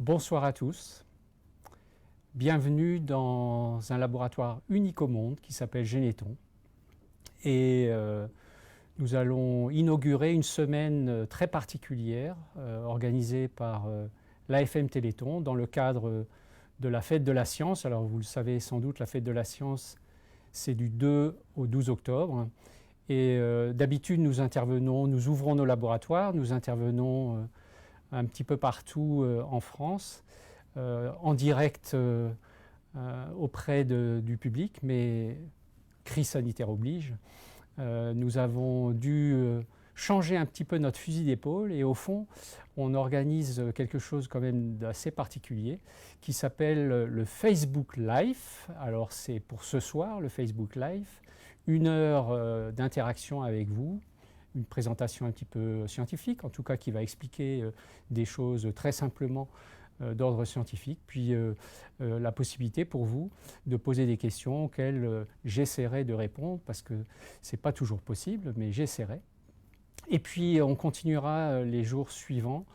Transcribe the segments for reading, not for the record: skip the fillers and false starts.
Bonsoir à tous, bienvenue dans un laboratoire unique au monde qui s'appelle Généton. Et nous allons inaugurer une semaine très particulière organisée par l'AFM Téléthon dans le cadre de la Fête de la Science. Alors vous le savez sans doute, la Fête de la Science c'est du 2 au 12 octobre. Et d'habitude nous ouvrons nos laboratoires, nous intervenons un petit peu partout en France, en direct auprès du public, mais crise sanitaire oblige. Nous avons dû changer un petit peu notre fusil d'épaule et au fond, on organise quelque chose quand même d'assez particulier qui s'appelle le Facebook Live. Alors c'est pour ce soir, le Facebook Live, 1 heure d'interaction avec vous, une présentation un petit peu scientifique, en tout cas qui va expliquer des choses très simplement d'ordre scientifique, puis la possibilité pour vous de poser des questions auxquelles j'essaierai de répondre, parce que ce n'est pas toujours possible, mais j'essaierai. Et puis on continuera les jours suivants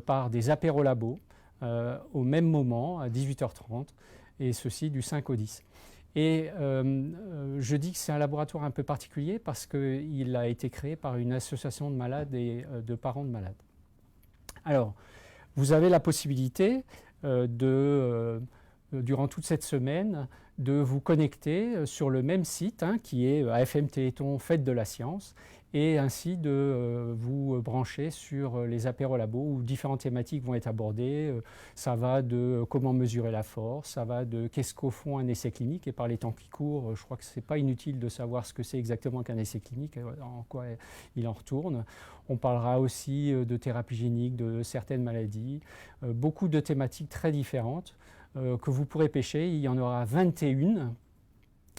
par des apérolabos au même moment, à 18h30, et ceci du 5 au 10. Et je dis que c'est un laboratoire un peu particulier parce qu'il a été créé par une association de malades et de parents de malades. Alors, vous avez la possibilité durant toute cette semaine de vous connecter sur le même site qui est AFM Téléthon Fête de la Science et ainsi de vous brancher sur les apérolabos où différentes thématiques vont être abordées. Ça va de comment mesurer la force, ça va de qu'est-ce qu'au fond un essai clinique, et par les temps qui courent, je crois que ce n'est pas inutile de savoir ce que c'est exactement qu'un essai clinique, en quoi il en retourne. On parlera aussi de thérapie génique, de certaines maladies, beaucoup de thématiques très différentes que vous pourrez pêcher. Il y en aura 21.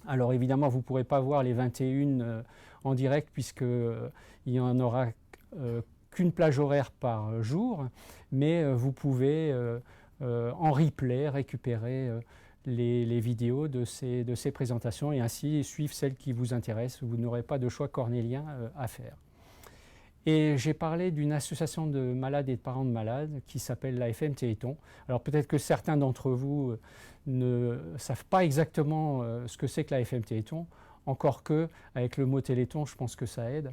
Alors évidemment, vous ne pourrez pas voir les 21 en direct puisqu'il n'y en aura qu'une plage horaire par jour, mais vous pouvez en replay récupérer les vidéos de ces présentations et ainsi suivre celles qui vous intéressent. Vous n'aurez pas de choix cornélien à faire. Et j'ai parlé d'une association de malades et de parents de malades qui s'appelle l'AFM Téléthon. Alors peut-être que certains d'entre vous ne savent pas exactement ce que c'est que l'AFM Téléthon, encore que, avec le mot Téléthon, je pense que ça aide.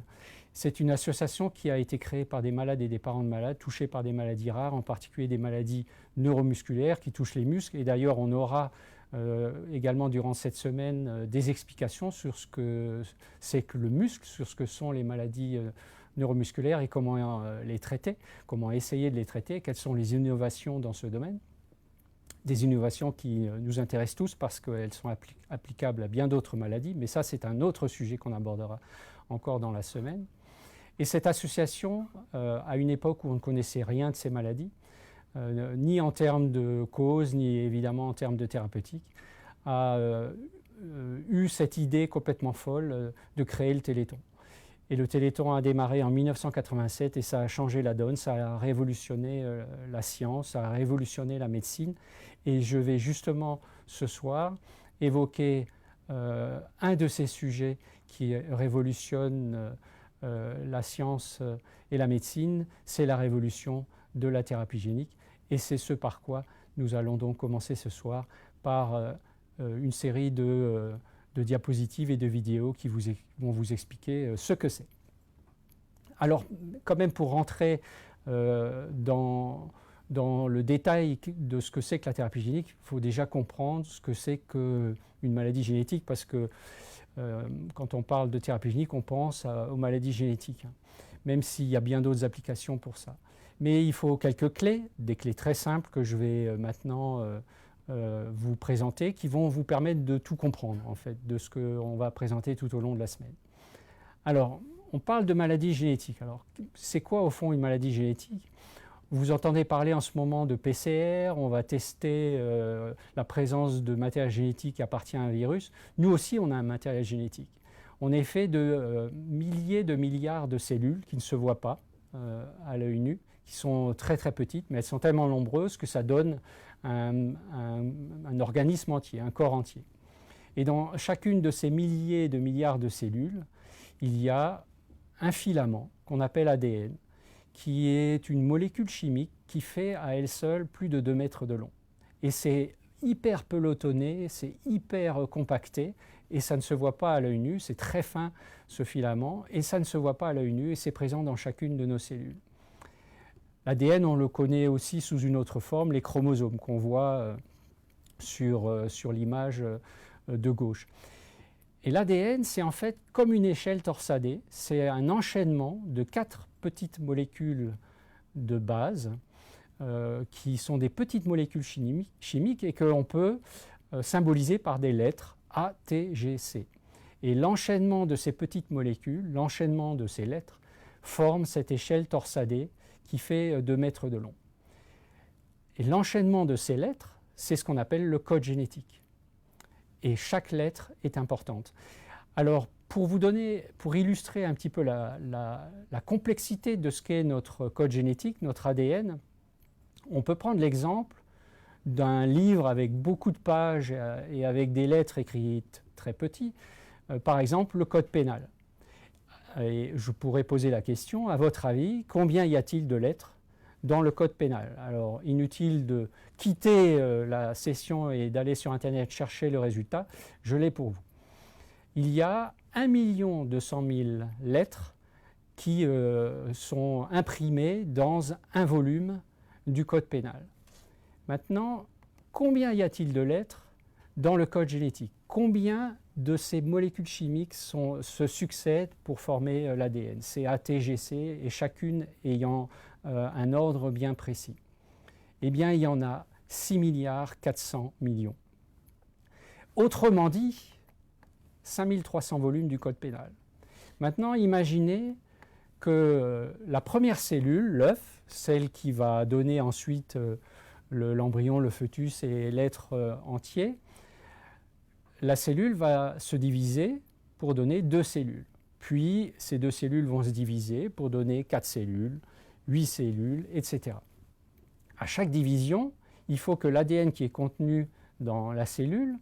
C'est une association qui a été créée par des malades et des parents de malades touchés par des maladies rares, en particulier des maladies neuromusculaires qui touchent les muscles. Et d'ailleurs, on aura également durant cette semaine des explications sur ce que c'est que le muscle, sur ce que sont les maladies neuromusculaires et comment les traiter, comment essayer de les traiter, quelles sont les innovations dans ce domaine. Des innovations qui nous intéressent tous parce qu'elles sont applicables à bien d'autres maladies, mais ça c'est un autre sujet qu'on abordera encore dans la semaine. Et cette association, à une époque où on ne connaissait rien de ces maladies, ni en termes de cause, ni évidemment en termes de thérapeutique, a eu cette idée complètement folle de créer le Téléthon. Et le Téléthon a démarré en 1987 et ça a changé la donne, ça a révolutionné la science, ça a révolutionné la médecine. Et je vais justement ce soir évoquer un de ces sujets qui révolutionne la science et la médecine, c'est la révolution de la thérapie génique. Et c'est ce par quoi nous allons donc commencer ce soir par une série de diapositives et de vidéos qui vont vous expliquer ce que c'est. Alors, quand même, pour rentrer dans le détail de ce que c'est que la thérapie génique, il faut déjà comprendre ce que c'est qu'une maladie génétique, parce que quand on parle de thérapie génique, on pense aux maladies génétiques, même s'il y a bien d'autres applications pour ça. Mais il faut quelques clés, des clés très simples que je vais maintenant vous présenter, qui vont vous permettre de tout comprendre, en fait, de ce qu'on va présenter tout au long de la semaine. Alors, on parle de maladie génétique. Alors, c'est quoi, au fond, une maladie génétique ? Vous entendez parler en ce moment de PCR, on va tester la présence de matériel génétique qui appartient à un virus. Nous aussi, on a un matériel génétique. On est fait de milliers de milliards de cellules qui ne se voient pas à l'œil nu, qui sont très très petites, mais elles sont tellement nombreuses que ça donne un organisme entier, un corps entier. Et dans chacune de ces milliers de milliards de cellules, il y a un filament qu'on appelle ADN, qui est une molécule chimique qui fait à elle seule plus de 2 mètres de long. Et c'est hyper pelotonné, c'est hyper compacté, et ça ne se voit pas à l'œil nu, c'est très fin ce filament, et ça ne se voit pas à l'œil nu, et c'est présent dans chacune de nos cellules. L'ADN, on le connaît aussi sous une autre forme, les chromosomes qu'on voit sur l'image de gauche. Et l'ADN, c'est en fait comme une échelle torsadée, c'est un enchaînement de 4 petites molécules de base qui sont des petites molécules chimiques et que l'on peut symboliser par des lettres A, T, G, C. Et l'enchaînement de ces petites molécules, l'enchaînement de ces lettres, forme cette échelle torsadée qui fait 2 mètres de long. Et l'enchaînement de ces lettres, c'est ce qu'on appelle le code génétique. Et chaque lettre est importante. Alors, pour illustrer un petit peu la complexité de ce qu'est notre code génétique, notre ADN, on peut prendre l'exemple d'un livre avec beaucoup de pages et avec des lettres écrites très petites, par exemple le code pénal. Et je pourrais poser la question, à votre avis, combien y a-t-il de lettres dans le code pénal? Alors, inutile de quitter la session et d'aller sur Internet chercher le résultat, je l'ai pour vous. Il y a 1 200 000 lettres qui sont imprimées dans un volume du code pénal. Maintenant, combien y a-t-il de lettres dans le code génétique? Combien de ces molécules chimiques se succèdent pour former l'ADN? C'est ATGC et chacune ayant un ordre bien précis. Eh bien, il y en a 6 400 millions. Autrement dit, 5300 volumes du code pénal. Maintenant, imaginez que la première cellule, l'œuf, celle qui va donner ensuite l'embryon, le fœtus et l'être entier, la cellule va se diviser pour donner 2 cellules. Puis, ces 2 cellules vont se diviser pour donner 4 cellules, 8 cellules, etc. À chaque division, il faut que l'ADN qui est contenu dans la cellule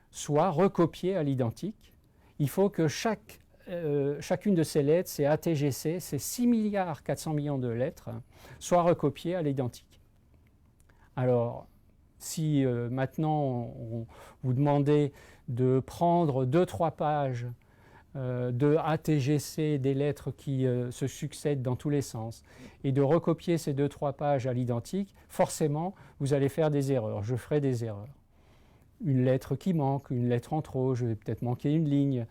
soit recopié à l'identique. Il faut que chacune de ces lettres, ces ATGC, ces 6 400 millions de lettres, soit recopiées à l'identique. Alors, si maintenant vous demandez de prendre 2-3 pages de ATGC, des lettres qui se succèdent dans tous les sens, et de recopier ces 2-3 pages à l'identique, forcément, vous allez faire des erreurs. Je ferai des erreurs. Une lettre qui manque, une lettre en trop, je vais peut-être manquer une ligne.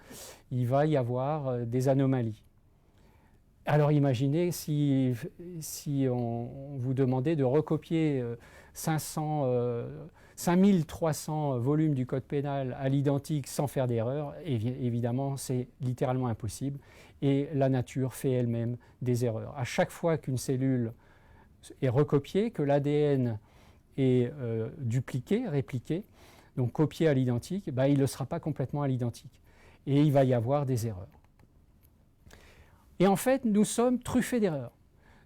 Il va y avoir des anomalies. Alors imaginez si on vous demandait de recopier 5300 volumes du code pénal à l'identique sans faire d'erreur, évidemment c'est littéralement impossible et la nature fait elle-même des erreurs. À chaque fois qu'une cellule est recopiée, que l'ADN est dupliqué, répliqué, donc copié à l'identique, il ne sera pas complètement à l'identique et il va y avoir des erreurs. Et en fait, nous sommes truffés d'erreurs.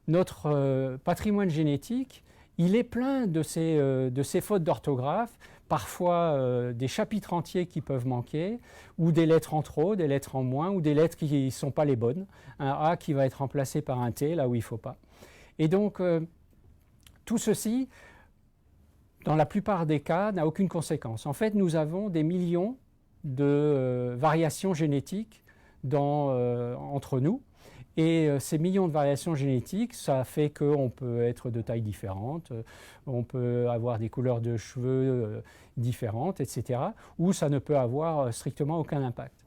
Notre patrimoine génétique, il est plein de ces fautes d'orthographe, parfois des chapitres entiers qui peuvent manquer, ou des lettres en trop, des lettres en moins, ou des lettres qui ne sont pas les bonnes. Un A qui va être remplacé par un T là où il ne faut pas. Et donc, tout ceci, dans la plupart des cas, n'a aucune conséquence. En fait, nous avons des millions de variations génétiques entre nous. Et ces millions de variations génétiques, ça fait qu'on peut être de tailles différentes, on peut avoir des couleurs de cheveux différentes, etc. Ou ça ne peut avoir strictement aucun impact.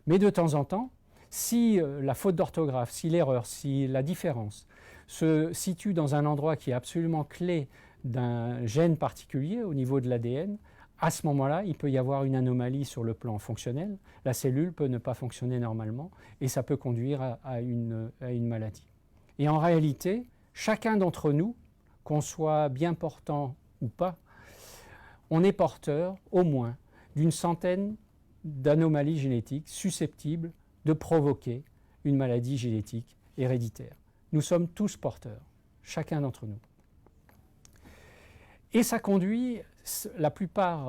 Mais de temps en temps, si la faute d'orthographe, si l'erreur, si la différence se situe dans un endroit qui est absolument clé d'un gène particulier au niveau de l'ADN, à ce moment-là, il peut y avoir une anomalie sur le plan fonctionnel. La cellule peut ne pas fonctionner normalement et ça peut conduire à une maladie. Et en réalité, chacun d'entre nous, qu'on soit bien portant ou pas, on est porteur au moins d'une centaine d'anomalies génétiques susceptibles de provoquer une maladie génétique héréditaire. Nous sommes tous porteurs, chacun d'entre nous. Et ça conduit,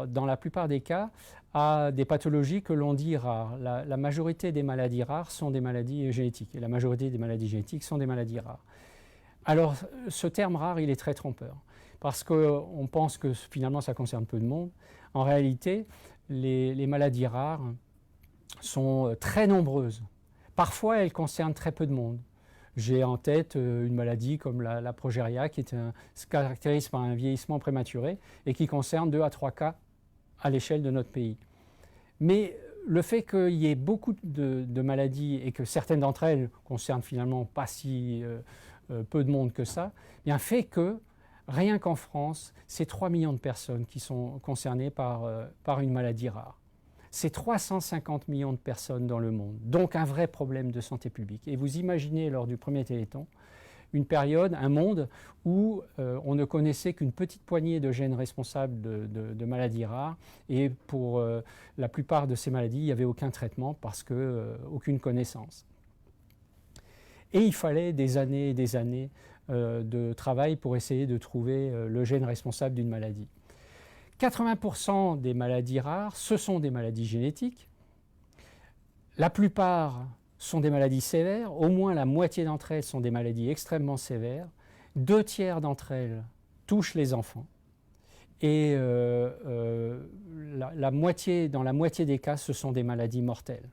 dans la plupart des cas, à des pathologies que l'on dit rares. La majorité des maladies rares sont des maladies génétiques. Et la majorité des maladies génétiques sont des maladies rares. Alors, ce terme rare, il est très trompeur, parce qu'on pense que finalement ça concerne peu de monde. En réalité, les maladies rares sont très nombreuses. Parfois, elles concernent très peu de monde. J'ai en tête une maladie comme la progéria qui se caractérise par un vieillissement prématuré et qui concerne 2 à 3 cas à l'échelle de notre pays. Mais le fait qu'il y ait beaucoup de maladies et que certaines d'entre elles concernent finalement pas si peu de monde que ça, bien fait que rien qu'en France, c'est 3 millions de personnes qui sont concernées par une maladie rare. C'est 350 millions de personnes dans le monde, donc un vrai problème de santé publique. Et vous imaginez lors du premier Téléthon, une période, un monde où on ne connaissait qu'une petite poignée de gènes responsables de maladies rares et pour la plupart de ces maladies, il n'y avait aucun traitement parce qu'aucune connaissance. Et il fallait des années et des années de travail pour essayer de trouver le gène responsable d'une maladie. 80% des maladies rares, ce sont des maladies génétiques. La plupart sont des maladies sévères, au moins la moitié d'entre elles sont des maladies extrêmement sévères. 2 tiers d'entre elles touchent les enfants. Et dans la moitié des cas, ce sont des maladies mortelles.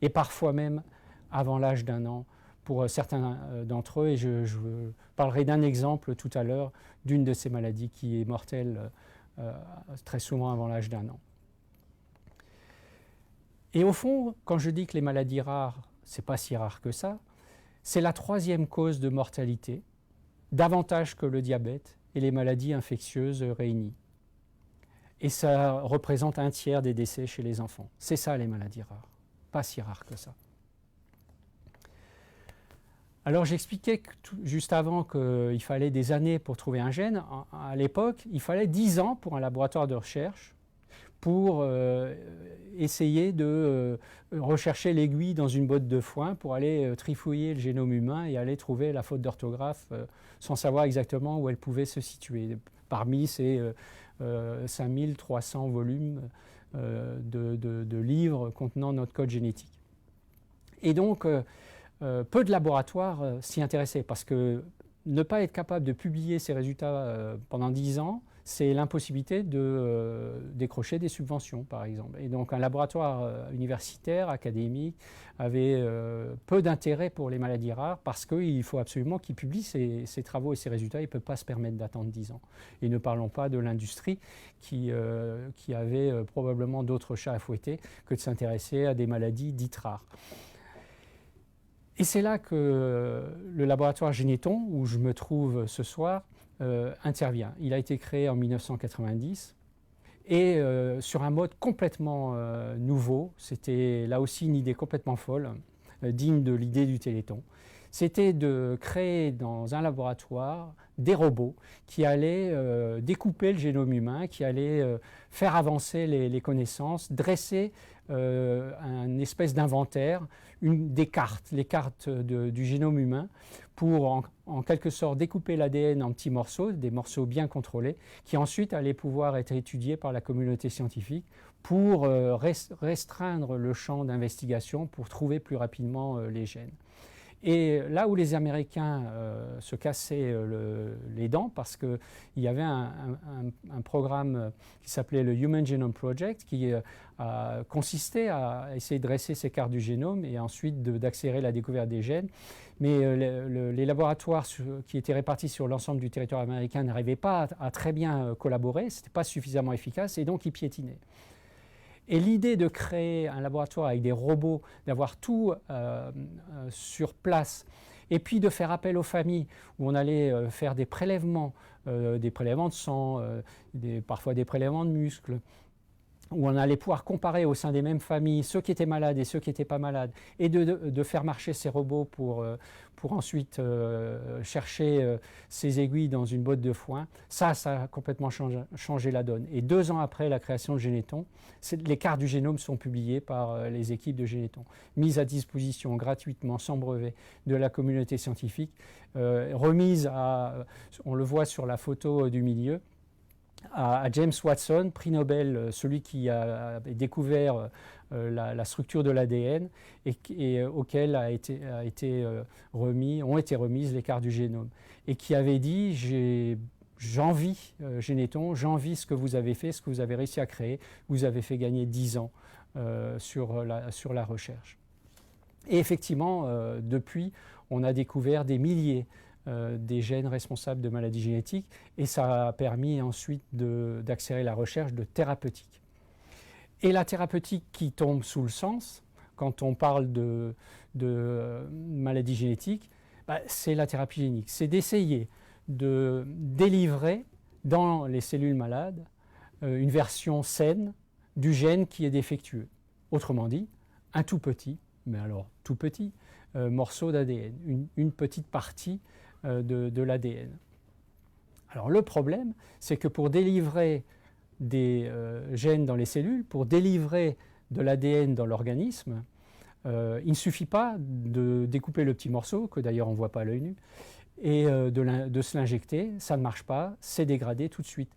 Et parfois même avant l'âge d'1 an pour certains d'entre eux. Et je parlerai d'un exemple tout à l'heure d'une de ces maladies qui est mortelle très souvent avant l'âge d'1 an. Et au fond, quand je dis que les maladies rares, c'est pas si rare que ça, c'est la 3e cause de mortalité, davantage que le diabète et les maladies infectieuses réunies. Et ça représente 1/3 des décès chez les enfants. C'est ça les maladies rares, pas si rares que ça. Alors j'expliquais juste avant qu'il fallait des années pour trouver un gène. À l'époque, il fallait 10 ans pour un laboratoire de recherche pour essayer de rechercher l'aiguille dans une botte de foin pour aller trifouiller le génome humain et aller trouver la faute d'orthographe sans savoir exactement où elle pouvait se situer. Parmi ces 5300 volumes de livres contenant notre code génétique. Et donc, peu de laboratoires s'y intéressaient parce que ne pas être capable de publier ces résultats pendant 10 ans, c'est l'impossibilité de décrocher des subventions, par exemple. Et donc un laboratoire universitaire, académique, avait peu d'intérêt pour les maladies rares parce qu'il faut absolument qu'il publie ses travaux et ses résultats. Il ne peut pas se permettre d'attendre 10 ans. Et ne parlons pas de l'industrie qui avait probablement d'autres chats à fouetter que de s'intéresser à des maladies dites rares. Et c'est là que le laboratoire Généton, où je me trouve ce soir, intervient. Il a été créé en 1990 et sur un mode complètement nouveau. C'était là aussi une idée complètement folle, digne de l'idée du Téléthon. C'était de créer dans un laboratoire des robots qui allaient découper le génome humain, qui allaient faire avancer les connaissances, dresser un espèce d'inventaire, des cartes, les cartes du génome humain, pour en quelque sorte découper l'ADN en petits morceaux, des morceaux bien contrôlés, qui ensuite allaient pouvoir être étudiés par la communauté scientifique pour restreindre le champ d'investigation, pour trouver plus rapidement les gènes. Et là où les Américains se cassaient les dents, parce qu'il y avait un programme qui s'appelait le Human Genome Project, qui consistait à essayer de dresser ces cartes du génome et ensuite d'accélérer la découverte des gènes. Mais les laboratoires qui étaient répartis sur l'ensemble du territoire américain n'arrivaient pas à très bien collaborer, ce n'était pas suffisamment efficace et donc ils piétinaient. Et l'idée de créer un laboratoire avec des robots, d'avoir tout sur place, et puis de faire appel aux familles, où on allait faire des prélèvements de sang, parfois des prélèvements de muscles, où on allait pouvoir comparer au sein des mêmes familles ceux qui étaient malades et ceux qui n'étaient pas malades, et de faire marcher ces robots pour ensuite chercher ces aiguilles dans une botte de foin. Ça a complètement changé la donne. Et 2 ans après la création de Généton, les cartes du génome sont publiées par les équipes de Généton, mises à disposition gratuitement, sans brevet, de la communauté scientifique, remises on le voit sur la photo du milieu, à James Watson, prix Nobel, celui qui a découvert la structure de l'ADN et auquel ont été remises les cartes du génome. Et qui avait dit j'envie, Généton, j'envie ce que vous avez fait, ce que vous avez réussi à créer. Vous avez fait gagner 10 ans sur la recherche. Et effectivement, depuis, on a découvert des milliers des gènes responsables de maladies génétiques et ça a permis ensuite d'accélérer la recherche de thérapeutiques. Et la thérapeutique qui tombe sous le sens, quand on parle de maladies génétiques, c'est la thérapie génique. C'est d'essayer de délivrer dans les cellules malades une version saine du gène qui est défectueux. Autrement dit, un tout petit, mais alors tout petit, morceau d'ADN, une petite partie de l'ADN. Alors le problème, c'est que pour délivrer des gènes dans les cellules, pour délivrer de l'ADN dans l'organisme, il ne suffit pas de découper le petit morceau, que d'ailleurs on ne voit pas à l'œil nu, et de se l'injecter. Ça ne marche pas, c'est dégradé tout de suite.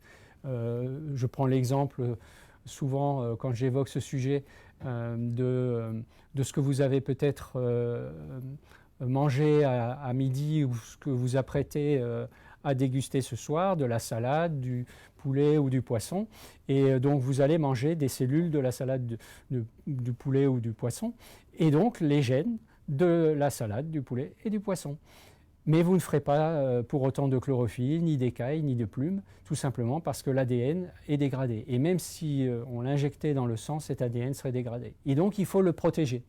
Je prends l'exemple souvent quand j'évoque ce sujet de ce que vous avez peut-être mangé à midi ou ce que vous apprêtez à déguster ce soir, de la salade, du poulet ou du poisson. Et donc vous allez manger des cellules de la salade du poulet ou du poisson et donc les gènes de la salade, du poulet et du poisson. Mais vous ne ferez pas pour autant de chlorophylle, ni d'écailles, ni de plumes, tout simplement parce que l'ADN est dégradé. Et même si on l'injectait dans le sang, cet ADN serait dégradé. Et donc il faut le protéger.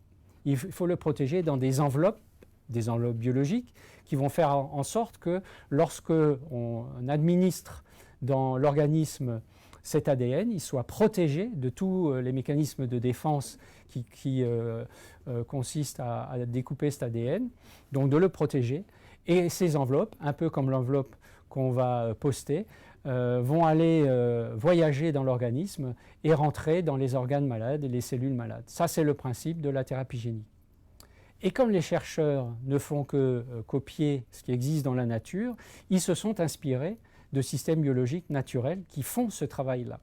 Il faut le protéger dans des enveloppes biologiques qui vont faire en sorte que lorsque on administre dans l'organisme cet ADN, il soit protégé de tous les mécanismes de défense qui consistent à découper cet ADN, donc de le protéger. Et ces enveloppes, un peu comme l'enveloppe qu'on va poster, vont aller voyager dans l'organisme et rentrer dans les organes malades et les cellules malades. Ça, c'est le principe de la thérapie génique. Et comme les chercheurs ne font que copier ce qui existe dans la nature, ils se sont inspirés de systèmes biologiques naturels qui font ce travail-là.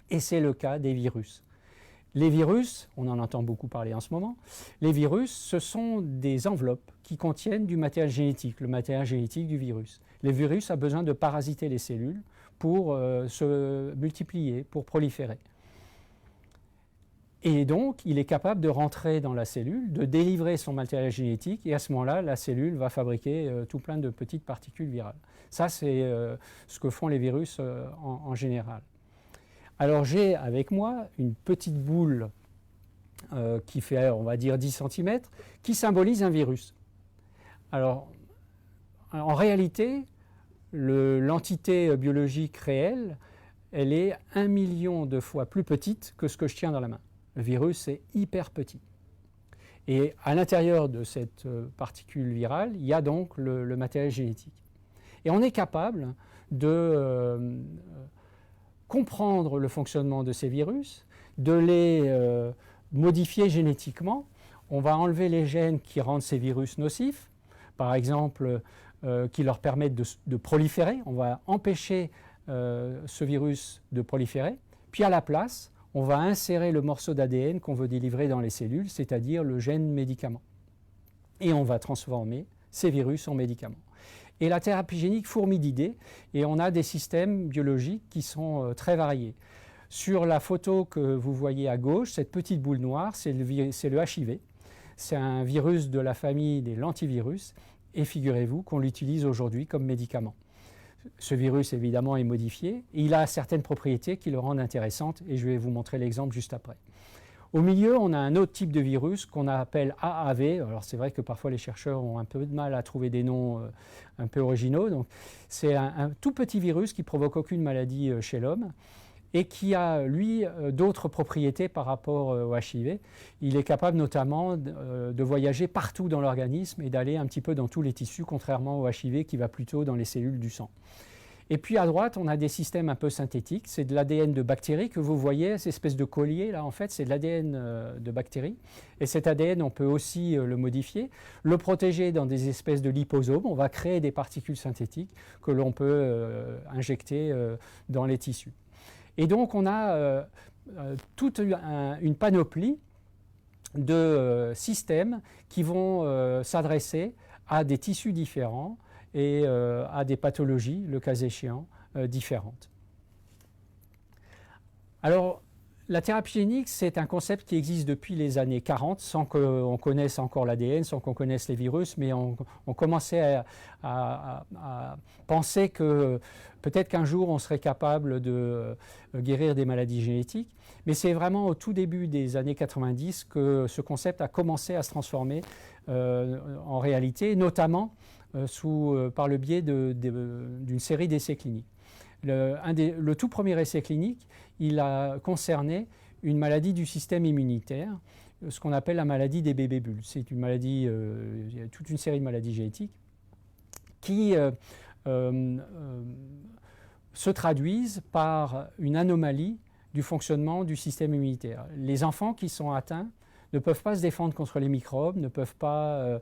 Et c'est le cas des virus. Les virus, on en entend beaucoup parler en ce moment, les virus, ce sont des enveloppes qui contiennent du matériel génétique, le matériel génétique du virus. Le virus a besoin de parasiter les cellules pour se multiplier, pour proliférer. Et donc, il est capable de rentrer dans la cellule, de délivrer son matériel génétique, et à ce moment-là, la cellule va fabriquer tout plein de petites particules virales. Ça, c'est ce que font les virus en général. Alors, j'ai avec moi une petite boule qui fait, on va dire, 10 cm, qui symbolise un virus. Alors, en réalité, l'entité biologique réelle, elle est 1 million de fois plus petite que ce que je tiens dans la main. Le virus est hyper petit. Et à l'intérieur de cette particule virale, il y a donc le matériel génétique. Et on est capable de comprendre le fonctionnement de ces virus, de les modifier génétiquement. On va enlever les gènes qui rendent ces virus nocifs, par exemple, qui leur permettent de proliférer. On va empêcher ce virus de proliférer. Puis à la place, on va insérer le morceau d'ADN qu'on veut délivrer dans les cellules, c'est-à-dire le gène médicament. Et on va transformer ces virus en médicaments. Et la thérapie génique fourmille d'idées, et on a des systèmes biologiques qui sont très variés. Sur la photo que vous voyez à gauche, cette petite boule noire, c'est le HIV. C'est un virus de la famille des lentivirus, et figurez-vous qu'on l'utilise aujourd'hui comme médicament. Ce virus, évidemment, est modifié, et il a certaines propriétés qui le rendent intéressantes, et je vais vous montrer l'exemple juste après. Au milieu, on a un autre type de virus qu'on appelle AAV. Alors c'est vrai que parfois les chercheurs ont un peu de mal à trouver des noms un peu originaux. Donc, c'est un tout petit virus qui ne provoque aucune maladie chez l'homme et qui a, lui, d'autres propriétés par rapport au HIV. Il est capable notamment de voyager partout dans l'organisme et d'aller un petit peu dans tous les tissus, contrairement au HIV qui va plutôt dans les cellules du sang. Et puis à droite, on a des systèmes un peu synthétiques. C'est de l'ADN de bactéries que vous voyez, cette espèce de collier là, en fait, c'est de l'ADN de bactéries. Et cet ADN, on peut aussi le modifier, le protéger dans des espèces de liposomes. On va créer des particules synthétiques que l'on peut injecter dans les tissus. Et donc, on a toute une panoplie de systèmes qui vont s'adresser à des tissus différents et à des pathologies, le cas échéant, différentes. Alors, la thérapie génique, c'est un concept qui existe depuis les années 40, sans qu'on connaisse encore l'ADN, sans qu'on connaisse les virus, mais on commençait à penser que peut-être qu'un jour on serait capable de guérir des maladies génétiques. Mais c'est vraiment au tout début des années 90 que ce concept a commencé à se transformer en réalité, notamment par le biais d'une série d'essais cliniques. Le tout premier essai clinique, il a concerné une maladie du système immunitaire, ce qu'on appelle la maladie des bébés bulles. C'est une maladie, il y a toute une série de maladies génétiques qui se traduisent par une anomalie du fonctionnement du système immunitaire. Les enfants qui sont atteints ne peuvent pas se défendre contre les microbes, ne peuvent pas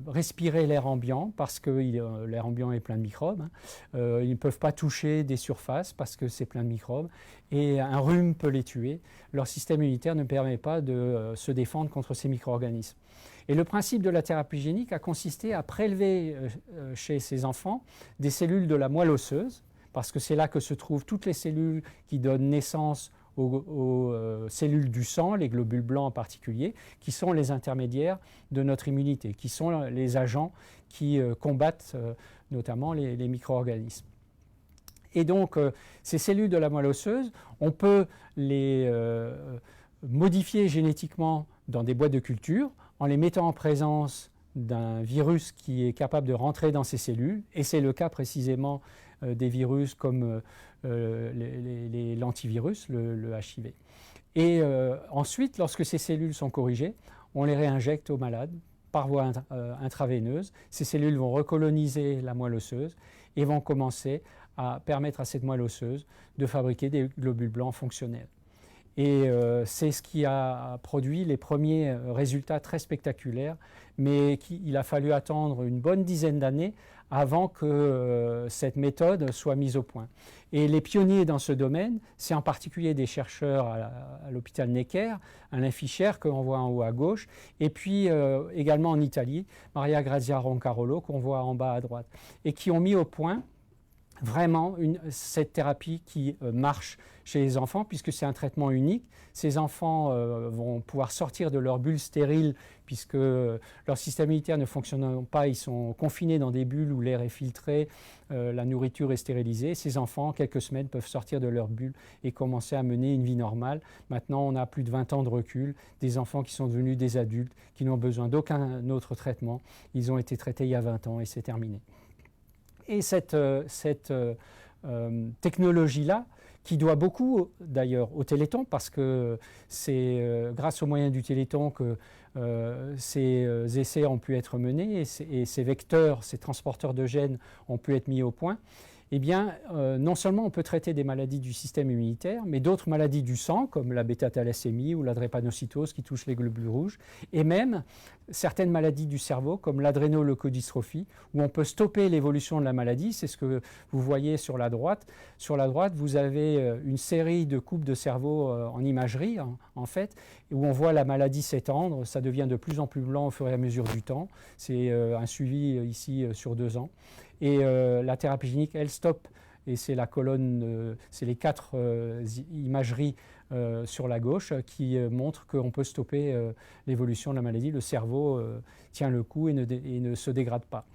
respirer l'air ambiant parce que l'air ambiant est plein de microbes. Ils ne peuvent pas toucher des surfaces parce que c'est plein de microbes. Et un rhume peut les tuer. Leur système immunitaire ne permet pas de se défendre contre ces micro-organismes. Et le principe de la thérapie génique a consisté à prélever chez ces enfants des cellules de la moelle osseuse, parce que c'est là que se trouvent toutes les cellules qui donnent naissance aux cellules du sang, les globules blancs en particulier, qui sont les intermédiaires de notre immunité, qui sont les agents qui combattent notamment les micro-organismes. Et donc, ces cellules de la moelle osseuse, on peut les modifier génétiquement dans des boîtes de culture en les mettant en présence d'un virus qui est capable de rentrer dans ces cellules, et c'est le cas précisément des virus comme l'antivirus, le HIV. Et ensuite, lorsque ces cellules sont corrigées, on les réinjecte aux malades par voie intraveineuse. Ces cellules vont recoloniser la moelle osseuse et vont commencer à permettre à cette moelle osseuse de fabriquer des globules blancs fonctionnels. Et c'est ce qui a produit les premiers résultats très spectaculaires, mais il a fallu attendre une bonne dizaine d'années avant que cette méthode soit mise au point. Et les pionniers dans ce domaine, c'est en particulier des chercheurs à l'hôpital Necker, Alain Fischer, qu'on voit en haut à gauche, et puis également en Italie, Maria Grazia Roncarolo, qu'on voit en bas à droite, et qui ont mis au point vraiment cette thérapie qui marche chez les enfants, puisque c'est un traitement unique. Ces enfants vont pouvoir sortir de leur bulle stérile, puisque leur système immunitaire ne fonctionne pas, ils sont confinés dans des bulles où l'air est filtré, la nourriture est stérilisée. Ces enfants, en quelques semaines, peuvent sortir de leur bulle et commencer à mener une vie normale. Maintenant, on a plus de 20 ans de recul, des enfants qui sont devenus des adultes, qui n'ont besoin d'aucun autre traitement. Ils ont été traités il y a 20 ans et c'est terminé. Et cette technologie-là, qui doit beaucoup d'ailleurs au Téléthon, parce que c'est grâce aux moyens du Téléthon que ces essais ont pu être menés et ces vecteurs, ces transporteurs de gènes ont pu être mis au point. Eh bien, non seulement on peut traiter des maladies du système immunitaire, mais d'autres maladies du sang, comme la bêta-thalassémie ou la drépanocytose qui touchent les globules rouges, et même certaines maladies du cerveau, comme l'adrénoleucodystrophie, où on peut stopper l'évolution de la maladie. C'est ce que vous voyez sur la droite. Sur la droite, vous avez une série de coupes de cerveau en imagerie, en fait, où on voit la maladie s'étendre. Ça devient de plus en plus blanc au fur et à mesure du temps. C'est un suivi ici sur 2 ans. Et la thérapie génique, elle stoppe, et c'est la colonne, c'est les 4 imageries sur la gauche qui montrent qu'on peut stopper l'évolution de la maladie. Le cerveau tient le coup et ne se dégrade pas.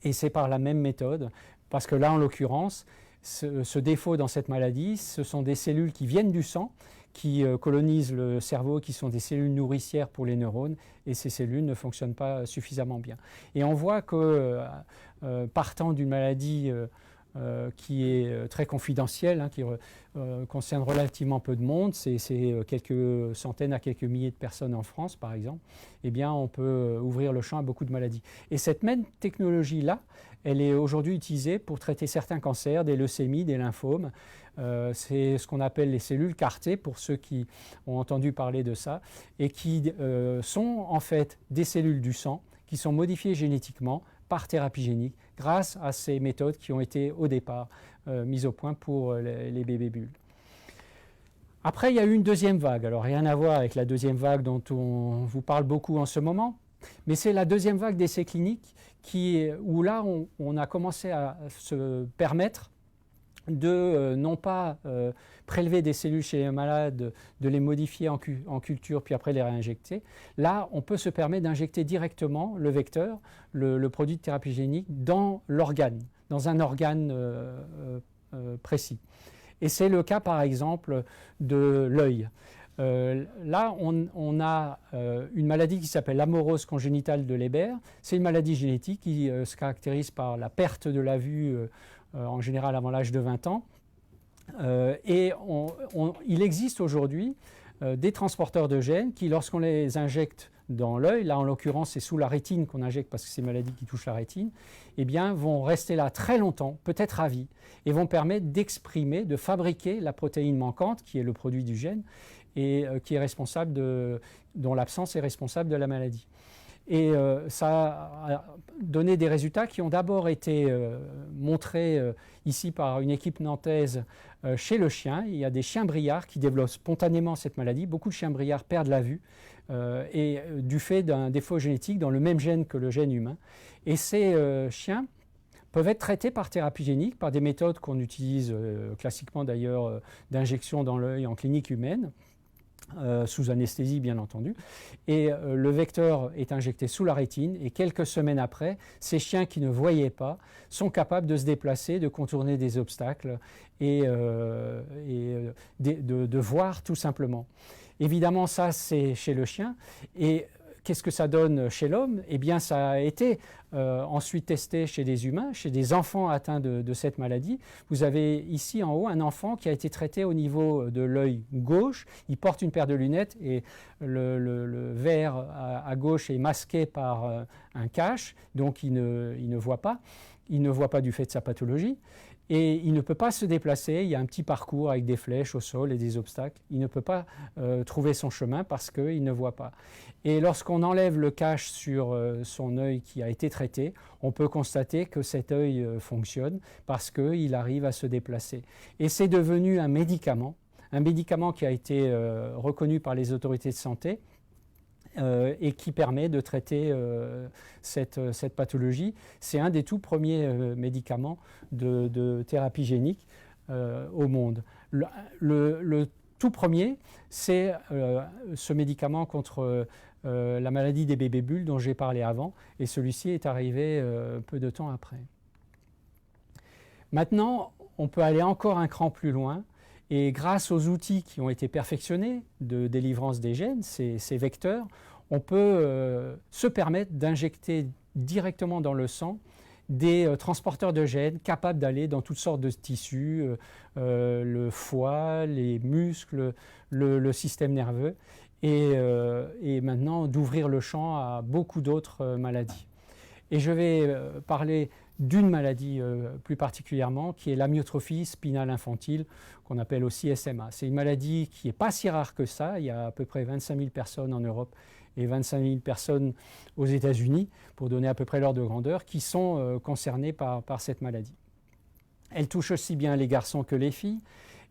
Et c'est par la même méthode, parce que là, en l'occurrence, ce défaut dans cette maladie, ce sont des cellules qui viennent du sang, qui colonisent le cerveau, qui sont des cellules nourricières pour les neurones, et ces cellules ne fonctionnent pas suffisamment bien. Et on voit que, partant d'une maladie qui est très confidentiel, hein, qui concerne relativement peu de monde, c'est quelques centaines à quelques milliers de personnes en France par exemple, eh bien on peut ouvrir le champ à beaucoup de maladies. Et cette même technologie-là, elle est aujourd'hui utilisée pour traiter certains cancers, des leucémies, des lymphomes. C'est ce qu'on appelle les cellules CAR-T, pour ceux qui ont entendu parler de ça, et qui sont en fait des cellules du sang qui sont modifiées génétiquement par thérapie génique grâce à ces méthodes qui ont été au départ mises au point pour les bébés bulles. Après, il y a eu une deuxième vague. Alors, rien à voir avec la deuxième vague dont on vous parle beaucoup en ce moment, mais c'est la deuxième vague d'essais cliniques où là, on a commencé à se permettre de non pas prélever des cellules chez les malades, de les modifier en culture, puis après les réinjecter. Là, on peut se permettre d'injecter directement le vecteur, le produit de thérapie génique, dans l'organe, dans un organe précis. Et c'est le cas, par exemple, de l'œil. Là, on a une maladie qui s'appelle l'amorose congénitale de Leber. C'est une maladie génétique qui se caractérise par la perte de la vue en général avant l'âge de 20 ans. Il existe aujourd'hui des transporteurs de gènes qui, lorsqu'on les injecte dans l'œil, là en l'occurrence c'est sous la rétine qu'on injecte parce que c'est une maladie qui touche la rétine, eh bien vont rester là très longtemps, peut-être à vie, et vont permettre d'exprimer, de fabriquer la protéine manquante qui est le produit du gène et qui est responsable dont l'absence est responsable de la maladie. Et ça a donné des résultats qui ont d'abord été montrés ici par une équipe nantaise chez le chien. Il y a des chiens briards qui développent spontanément cette maladie. Beaucoup de chiens briards perdent la vue et du fait d'un défaut génétique dans le même gène que le gène humain. Et ces chiens peuvent être traités par thérapie génique, par des méthodes qu'on utilise classiquement d'ailleurs d'injection dans l'œil en clinique humaine. Sous anesthésie bien entendu, et le vecteur est injecté sous la rétine et quelques semaines après, ces chiens qui ne voyaient pas sont capables de se déplacer, de contourner des obstacles et de voir tout simplement. Évidemment ça c'est chez le chien, et qu'est-ce que ça donne chez l'homme? Eh bien ça a été ensuite testé chez des humains, chez des enfants atteints de cette maladie. Vous avez ici en haut un enfant qui a été traité au niveau de l'œil gauche. Il porte une paire de lunettes et le verre à gauche est masqué par un cache, donc il ne voit pas. Il ne voit pas du fait de sa pathologie. Et il ne peut pas se déplacer, il y a un petit parcours avec des flèches au sol et des obstacles. Il ne peut pas trouver son chemin parce qu'il ne voit pas. Et lorsqu'on enlève le cache sur son œil qui a été traité, on peut constater que cet œil fonctionne parce qu'il arrive à se déplacer. Et c'est devenu un médicament qui a été reconnu par les autorités de santé, et qui permet de traiter cette pathologie. C'est un des tout premiers médicaments de thérapie génique au monde. Le tout premier, c'est ce médicament contre la maladie des bébés bulles dont j'ai parlé avant, et celui-ci est arrivé peu de temps après. Maintenant, on peut aller encore un cran plus loin. Et grâce aux outils qui ont été perfectionnés de délivrance des gènes, ces vecteurs, on peut se permettre d'injecter directement dans le sang des transporteurs de gènes capables d'aller dans toutes sortes de tissus, le foie, les muscles, le système nerveux, et maintenant d'ouvrir le champ à beaucoup d'autres maladies. Et je vais parler d'une maladie plus particulièrement, qui est l'amyotrophie spinale infantile, qu'on appelle aussi SMA. C'est une maladie qui n'est pas si rare que ça. Il y a à peu près 25 000 personnes en Europe et 25 000 personnes aux États-Unis, pour donner à peu près l'ordre de grandeur, qui sont concernées par cette maladie. Elle touche aussi bien les garçons que les filles.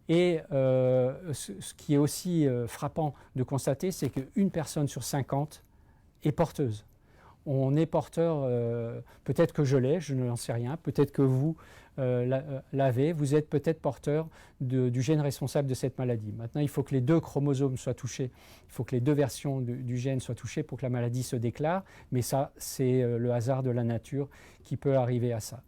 Et ce qui est aussi frappant de constater, c'est qu'une personne sur 50 est porteuse. On est porteur, peut-être que je l'ai, je n'en sais rien, peut-être que vous l'avez, vous êtes peut-être porteur du gène responsable de cette maladie. Maintenant, il faut que les deux chromosomes soient touchés, il faut que les deux versions du gène soient touchées pour que la maladie se déclare, mais ça, c'est le hasard de la nature qui peut arriver à ça.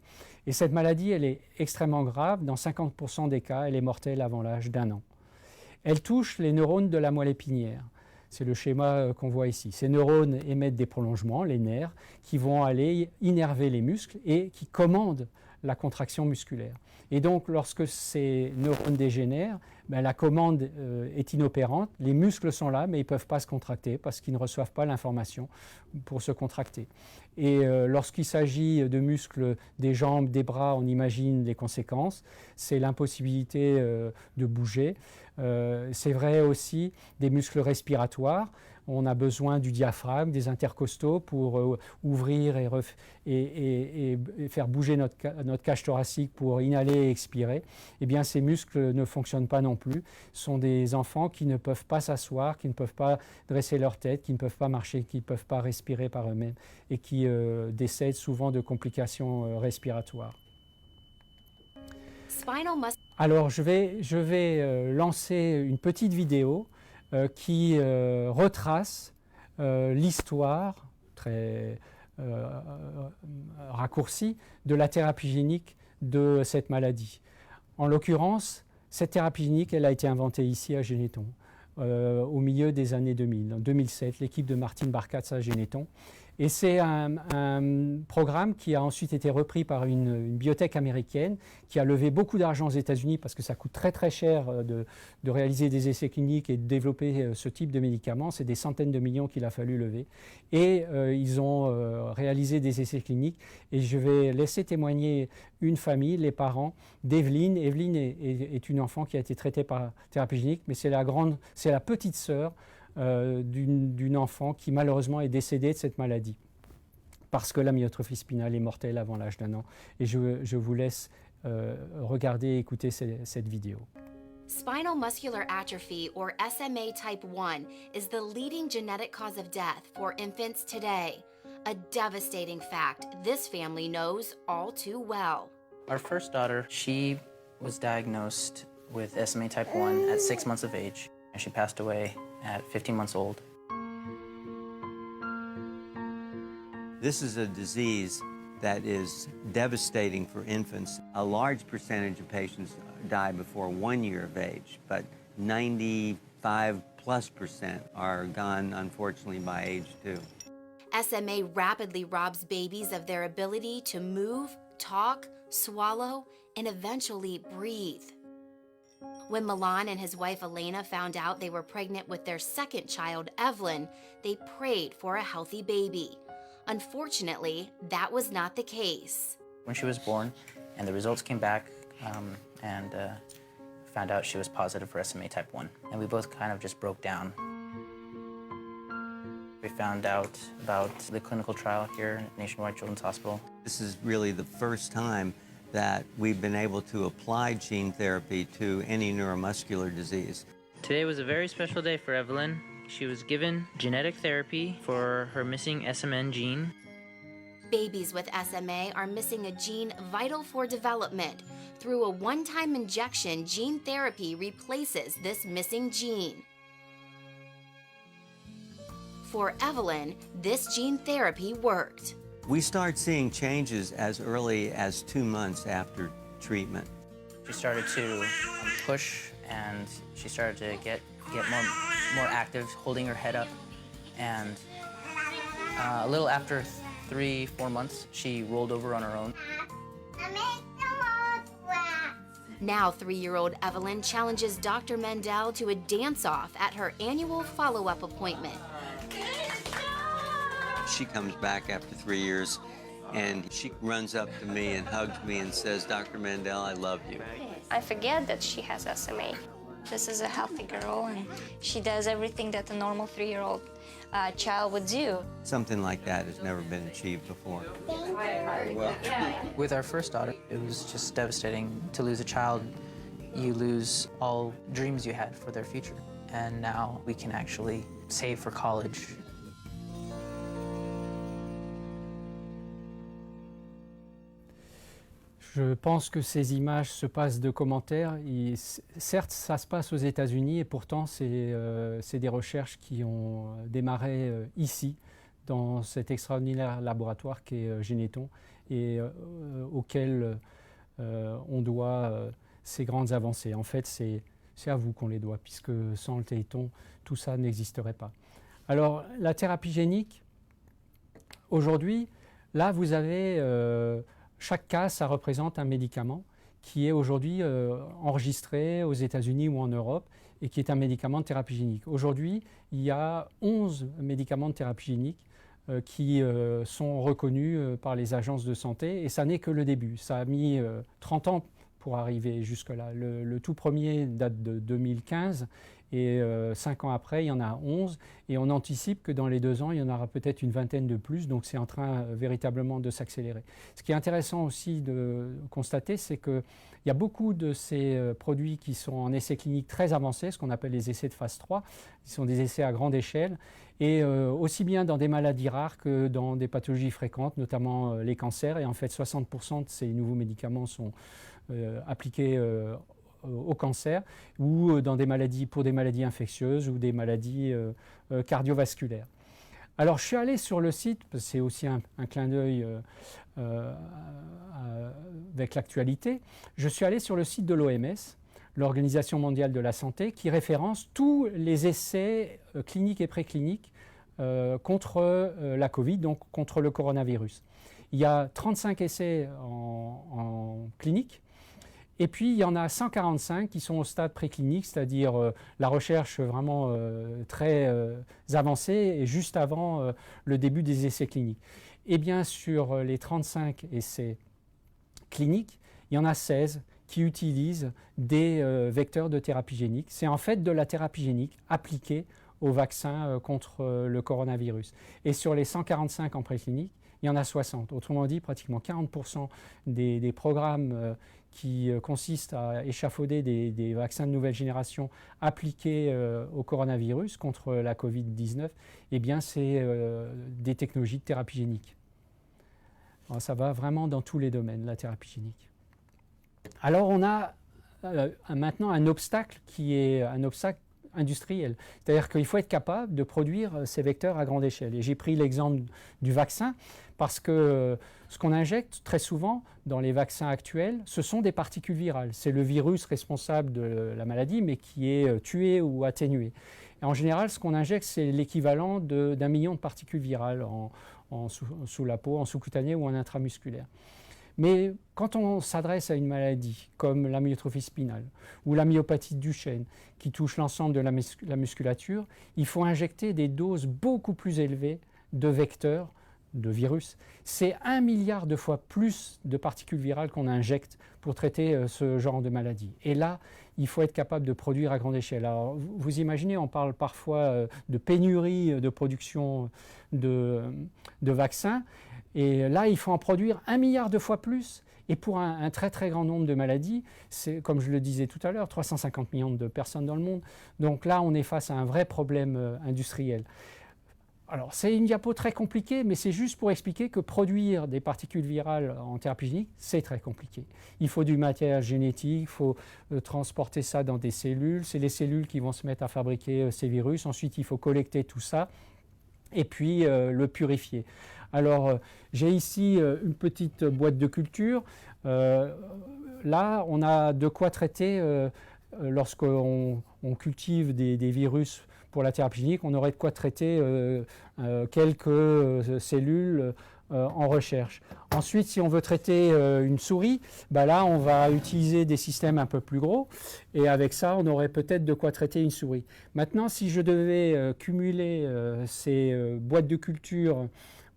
Et cette maladie, elle est extrêmement grave, dans 50% des cas, elle est mortelle avant l'âge d'1 an. Elle touche les neurones de la moelle épinière. C'est le schéma qu'on voit ici. Ces neurones émettent des prolongements, les nerfs, qui vont aller innerver les muscles et qui commandent la contraction musculaire. Et donc, lorsque ces neurones dégénèrent, ben, la commande est inopérante, les muscles sont là, mais ils ne peuvent pas se contracter parce qu'ils ne reçoivent pas l'information pour se contracter. Et lorsqu'il s'agit de muscles des jambes, des bras, on imagine les conséquences. C'est l'impossibilité de bouger. C'est vrai aussi des muscles respiratoires. On a besoin du diaphragme, des intercostaux pour ouvrir et faire bouger notre cage thoracique pour inhaler et expirer. Eh bien, ces muscles ne fonctionnent pas non plus. Ce sont des enfants qui ne peuvent pas s'asseoir, qui ne peuvent pas dresser leur tête, qui ne peuvent pas marcher, qui ne peuvent pas respirer par eux-mêmes et qui décèdent souvent de complications respiratoires. Alors, je vais lancer une petite vidéo qui retrace l'histoire très raccourcie de la thérapie génique de cette maladie. En l'occurrence, cette thérapie génique, elle a été inventée ici à Généton au milieu des années 2000. En 2007, l'équipe de Martine Barkatz à Généton. Et c'est un programme qui a ensuite été repris par une biotech américaine qui a levé beaucoup d'argent aux États-Unis parce que ça coûte très très cher de réaliser des essais cliniques et de développer ce type de médicaments. C'est des centaines de millions qu'il a fallu lever. Et ils ont réalisé des essais cliniques. Et je vais laisser témoigner une famille, les parents d'Evelyne. Evelyne est une enfant qui a été traitée par thérapie génique, mais c'est la petite sœur d'une enfant qui malheureusement est décédée de cette maladie parce que la myotrophie spinale est mortelle avant l'âge d'1 an. Et je vous laisse regarder et écouter cette vidéo. Spinal muscular atrophy, or SMA type 1, is the leading genetic cause of death for infants today. A devastating fact this family knows all too well. Our first daughter, she was diagnosed with SMA type 1 at 6 months of age, and she passed away at 15 months old. This is a disease that is devastating for infants. A large percentage of patients die before 1 year of age, but 95+% are gone, unfortunately, by age 2. SMA rapidly robs babies of their ability to move, talk, swallow, and eventually breathe. When Milan and his wife Elena found out they were pregnant with their second child, Evelyn, they prayed for a healthy baby. Unfortunately, that was not the case. When she was born and the results came back and found out she was positive for SMA type 1, and we both kind of just broke down. We found out about the clinical trial here at Nationwide Children's Hospital. This is really the first time that we've been able to apply gene therapy to any neuromuscular disease. Today was a very special day for Evelyn. She was given genetic therapy for her missing SMN gene. Babies with SMA are missing a gene vital for development. Through a one-time injection, gene therapy replaces this missing gene. For Evelyn, this gene therapy worked. We start seeing changes as early as 2 months after treatment. She started to push, and she started to get more active, holding her head up. And a little after 3-4 months, she rolled over on her own. Now 3-year-old Evelyn challenges Dr. Mendel to a dance-off at her annual follow-up appointment. She comes back after 3 years, and she runs up to me and hugs me and says, "Dr. Mendel, I love you." I forget that she has SMA. This is a healthy girl, and she does everything that a normal 3-year-old child would do. Something like that has never been achieved before. With our first daughter, it was just devastating to lose a child. You lose all dreams you had for their future. And now we can actually save for college. Je pense que ces images se passent de commentaires. Certes, ça se passe aux États-Unis et pourtant, c'est des recherches qui ont démarré ici, dans cet extraordinaire laboratoire qu'est Généton et auquel on doit ces grandes avancées. En fait, c'est à vous qu'on les doit, puisque sans le Téléthon, tout ça n'existerait pas. Alors, la thérapie génique, aujourd'hui, là, vous avez chaque cas, ça représente un médicament qui est aujourd'hui enregistré aux États-Unis ou en Europe et qui est un médicament de thérapie génique. Aujourd'hui, il y a 11 médicaments de thérapie génique qui sont reconnus par les agences de santé et ça n'est que le début. Ça a mis 30 ans pour arriver jusque-là. Le tout premier date de 2015 et 5 ans après, il y en a 11 et on anticipe que dans les 2 ans, il y en aura peut-être une vingtaine de plus, donc c'est en train véritablement de s'accélérer. Ce qui est intéressant aussi de constater, c'est qu'il y a beaucoup de ces produits qui sont en essais cliniques très avancés, ce qu'on appelle les essais de phase 3, qui sont des essais à grande échelle, et aussi bien dans des maladies rares que dans des pathologies fréquentes, notamment les cancers, et en fait 60% de ces nouveaux médicaments sont appliqués au cancer ou dans des maladies, pour des maladies infectieuses ou des maladies cardiovasculaires. Alors je suis allé sur le site, c'est aussi un clin d'œil avec l'actualité, je suis allé sur le site de l'OMS, l'Organisation mondiale de la santé, qui référence tous les essais cliniques et précliniques contre la Covid, donc contre le coronavirus. Il y a 35 essais en clinique. Et puis, il y en a 145 qui sont au stade préclinique, c'est-à-dire la recherche vraiment très avancée et juste avant le début des essais cliniques. Et bien, sur les 35 essais cliniques, il y en a 16 qui utilisent des vecteurs de thérapie génique. C'est en fait de la thérapie génique appliquée au vaccin contre le coronavirus. Et sur les 145 en préclinique, il y en a 60. Autrement dit, pratiquement 40% des programmes qui consistent à échafauder des vaccins de nouvelle génération appliqués au coronavirus contre la Covid-19, eh bien, c'est des technologies de thérapie génique. Alors, ça va vraiment dans tous les domaines, la thérapie génique. Alors, on a maintenant un obstacle qui est un obstacle industriel. C'est-à-dire qu'il faut être capable de produire ces vecteurs à grande échelle. Et j'ai pris l'exemple du vaccin parce que ce qu'on injecte très souvent dans les vaccins actuels, ce sont des particules virales. C'est le virus responsable de la maladie, mais qui est tué ou atténué. Et en général, ce qu'on injecte, c'est l'équivalent d'1 million de particules virales sous la peau, en sous-cutané ou en intramusculaire. Mais quand on s'adresse à une maladie comme la myotrophie spinale ou la myopathie de Duchenne qui touche l'ensemble de la musculature, il faut injecter des doses beaucoup plus élevées de vecteurs, de virus. C'est 1 milliard de fois plus de particules virales qu'on injecte pour traiter ce genre de maladie. Et là, il faut être capable de produire à grande échelle. Alors, vous imaginez, on parle parfois de pénurie de production de vaccins. Et là, il faut en produire 1 milliard de fois plus. Et pour un très très grand nombre de maladies, c'est, comme je le disais tout à l'heure, 350 millions de personnes dans le monde. Donc là, on est face à un vrai problème industriel. Alors, c'est une diapo très compliquée, mais c'est juste pour expliquer que produire des particules virales en thérapie génique, c'est très compliqué. Il faut du matériel génétique, il faut transporter ça dans des cellules. C'est les cellules qui vont se mettre à fabriquer ces virus. Ensuite, il faut collecter tout ça et puis le purifier. Alors, j'ai ici une petite boîte de culture. Là, on a de quoi traiter lorsqu'on cultive des virus pour la thérapie génique, on aurait de quoi traiter quelques cellules en recherche. Ensuite, si on veut traiter une souris, là, on va utiliser des systèmes un peu plus gros. Et avec ça, on aurait peut-être de quoi traiter une souris. Maintenant, si je devais cumuler ces boîtes de culture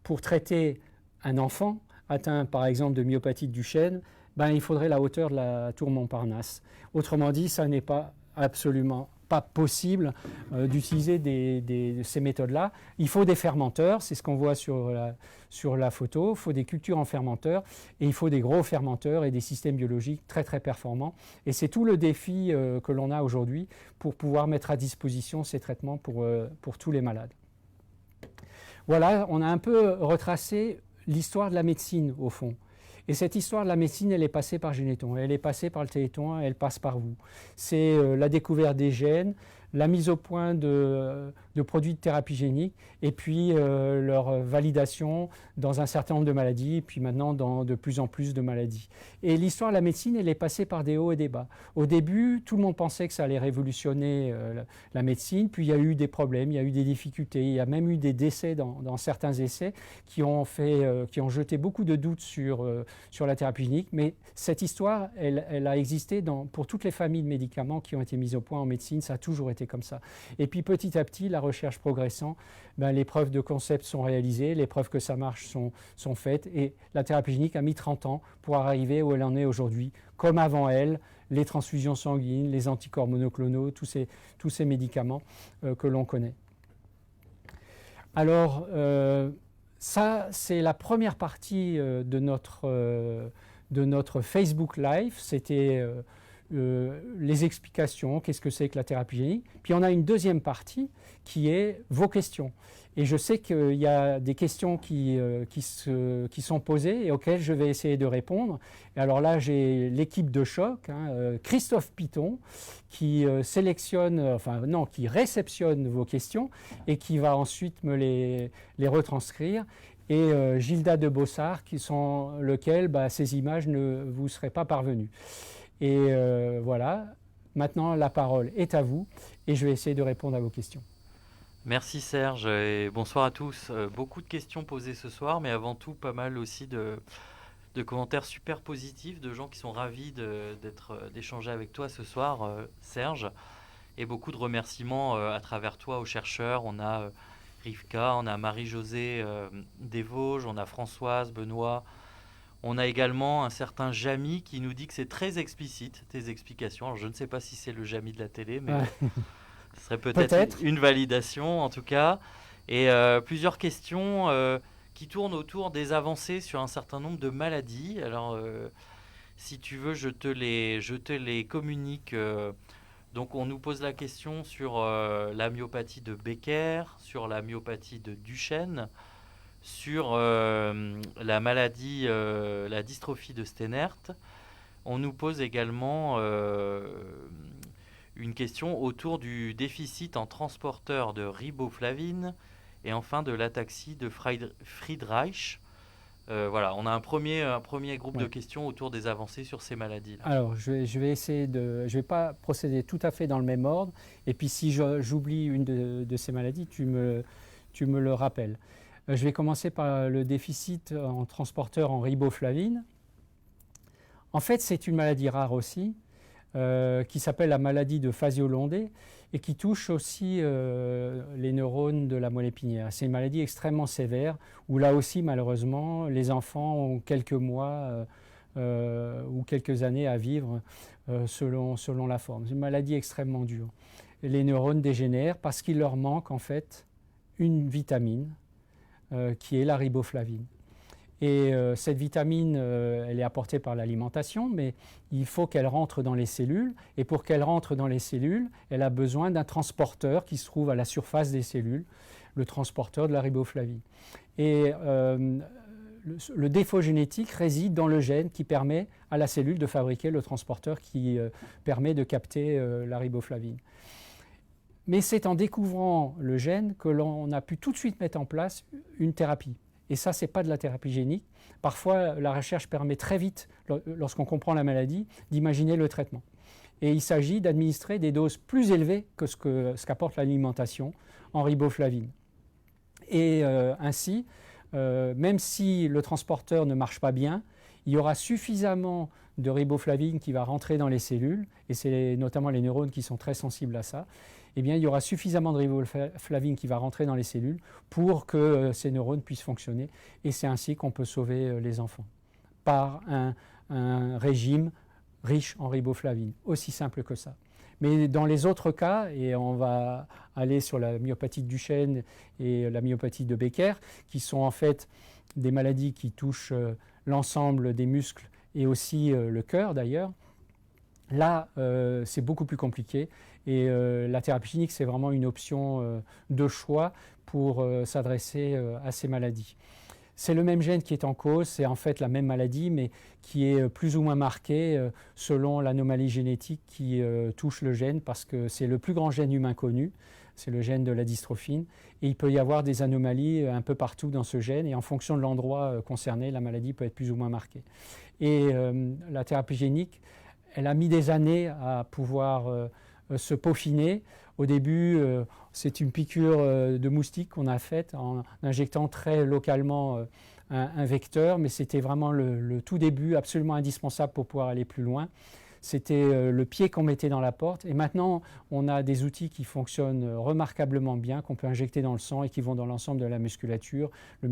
pour traiter un enfant atteint par exemple de myopathie de Duchenne, il faudrait la hauteur de la tour Montparnasse. Autrement dit, ça n'est pas absolument pas possible d'utiliser ces méthodes-là. Il faut des fermenteurs, c'est ce qu'on voit sur la photo, il faut des cultures en fermenteurs et il faut des gros fermenteurs et des systèmes biologiques très très performants. Et c'est tout le défi que l'on a aujourd'hui pour pouvoir mettre à disposition ces traitements pour tous les malades. Voilà, on a un peu retracé l'histoire de la médecine au fond. Et cette histoire de la médecine, elle est passée par Généton, elle est passée par le Téléthon, elle passe par vous. C'est la découverte des gènes, la mise au point de produits de thérapie génique et puis leur validation dans un certain nombre de maladies et puis maintenant dans de plus en plus de maladies. Et l'histoire de la médecine, elle est passée par des hauts et des bas. Au début, tout le monde pensait que ça allait révolutionner la médecine, puis il y a eu des problèmes, il y a eu des difficultés, il y a même eu des décès dans certains essais qui ont jeté beaucoup de doutes sur la thérapie génique, mais cette histoire, elle a existé pour toutes les familles de médicaments qui ont été mises au point en médecine, ça a toujours été comme ça. Et puis petit à petit, la recherche progressant, les preuves de concept sont réalisées, les preuves que ça marche sont faites, et la thérapie génique a mis 30 ans pour arriver où elle en est aujourd'hui, comme avant elle, les transfusions sanguines, les anticorps monoclonaux, tous ces médicaments que l'on connaît. Alors, ça, c'est la première partie de notre Facebook Live. C'était les explications, qu'est-ce que c'est que la thérapie génique. Puis on a une deuxième partie qui est vos questions. Et je sais qu'il y a des questions qui sont posées et auxquelles je vais essayer de répondre. Et alors là, j'ai l'équipe de choc, Christophe Piton, qui qui réceptionne vos questions et qui va ensuite me les retranscrire. Et Gilda de Bossard, sans lequel ces images ne vous seraient pas parvenues. Et voilà, maintenant la parole est à vous et je vais essayer de répondre à vos questions. Merci Serge et bonsoir à tous. Beaucoup de questions posées ce soir, mais avant tout pas mal aussi de commentaires super positifs de gens qui sont ravis d'échanger avec toi ce soir, Serge. Et beaucoup de remerciements à travers toi aux chercheurs. On a Rivka, on a Marie-Josée des Vosges, on a Françoise, Benoît. On a également un certain Jamy qui nous dit que c'est très explicite, tes explications. Alors je ne sais pas si c'est le Jamy de la télé, mais ce serait peut-être une validation en tout cas. Et plusieurs questions qui tournent autour des avancées sur un certain nombre de maladies. Alors si tu veux, je te les communique. Donc on nous pose la question sur la myopathie de Becker, sur la myopathie de Duchenne, sur la maladie, la dystrophie de Steinert. On nous pose également une question autour du déficit en transporteur de riboflavine et enfin de l'ataxie de Friedreich. Voilà, on a un premier groupe de questions autour des avancées sur ces maladies-là. Alors, je vais pas procéder tout à fait dans le même ordre. Et puis, si j'oublie une de ces maladies, tu me le rappelles. Je vais commencer par le déficit en transporteur en riboflavine. En fait, c'est une maladie rare aussi, qui s'appelle la maladie de Fazio-Londé et qui touche aussi les neurones de la moelle épinière. C'est une maladie extrêmement sévère où là aussi, malheureusement, les enfants ont quelques mois ou quelques années à vivre selon la forme. C'est une maladie extrêmement dure. Et les neurones dégénèrent parce qu'il leur manque en fait une vitamine qui est la riboflavine. Et cette vitamine, elle est apportée par l'alimentation, mais il faut qu'elle rentre dans les cellules. Et pour qu'elle rentre dans les cellules, elle a besoin d'un transporteur qui se trouve à la surface des cellules, le transporteur de la riboflavine. Et le défaut génétique réside dans le gène qui permet à la cellule de fabriquer le transporteur qui permet de capter la riboflavine. Mais c'est en découvrant le gène que l'on a pu tout de suite mettre en place une thérapie. Et ça, ce n'est pas de la thérapie génique. Parfois, la recherche permet très vite, lorsqu'on comprend la maladie, d'imaginer le traitement. Et il s'agit d'administrer des doses plus élevées que ce qu'apporte l'alimentation en riboflavine. Et ainsi, même si le transporteur ne marche pas bien, il y aura suffisamment de riboflavine qui va rentrer dans les cellules, et c'est notamment les neurones qui sont très sensibles à ça. Eh bien, il y aura suffisamment de riboflavine qui va rentrer dans les cellules pour que ces neurones puissent fonctionner. Et c'est ainsi qu'on peut sauver les enfants, par un régime riche en riboflavine, aussi simple que ça. Mais dans les autres cas, et on va aller sur la myopathie de Duchenne et la myopathie de Becker, qui sont en fait des maladies qui touchent l'ensemble des muscles et aussi le cœur d'ailleurs, là, c'est beaucoup plus compliqué. Et la thérapie génique, c'est vraiment une option de choix pour s'adresser à ces maladies. C'est le même gène qui est en cause, c'est en fait la même maladie, mais qui est plus ou moins marquée selon l'anomalie génétique qui touche le gène, parce que c'est le plus grand gène humain connu, c'est le gène de la dystrophine, et il peut y avoir des anomalies un peu partout dans ce gène, et en fonction de l'endroit concerné, la maladie peut être plus ou moins marquée. Et la thérapie génique, elle a mis des années à pouvoir se peaufiner. Au début, c'est une piqûre de moustique qu'on a faite en injectant très localement un vecteur, mais c'était vraiment le tout début, absolument indispensable pour pouvoir aller plus loin. C'était le pied qu'on mettait dans la porte. Et maintenant, on a des outils qui fonctionnent remarquablement bien, qu'on peut injecter dans le sang et qui vont dans l'ensemble de la musculature, les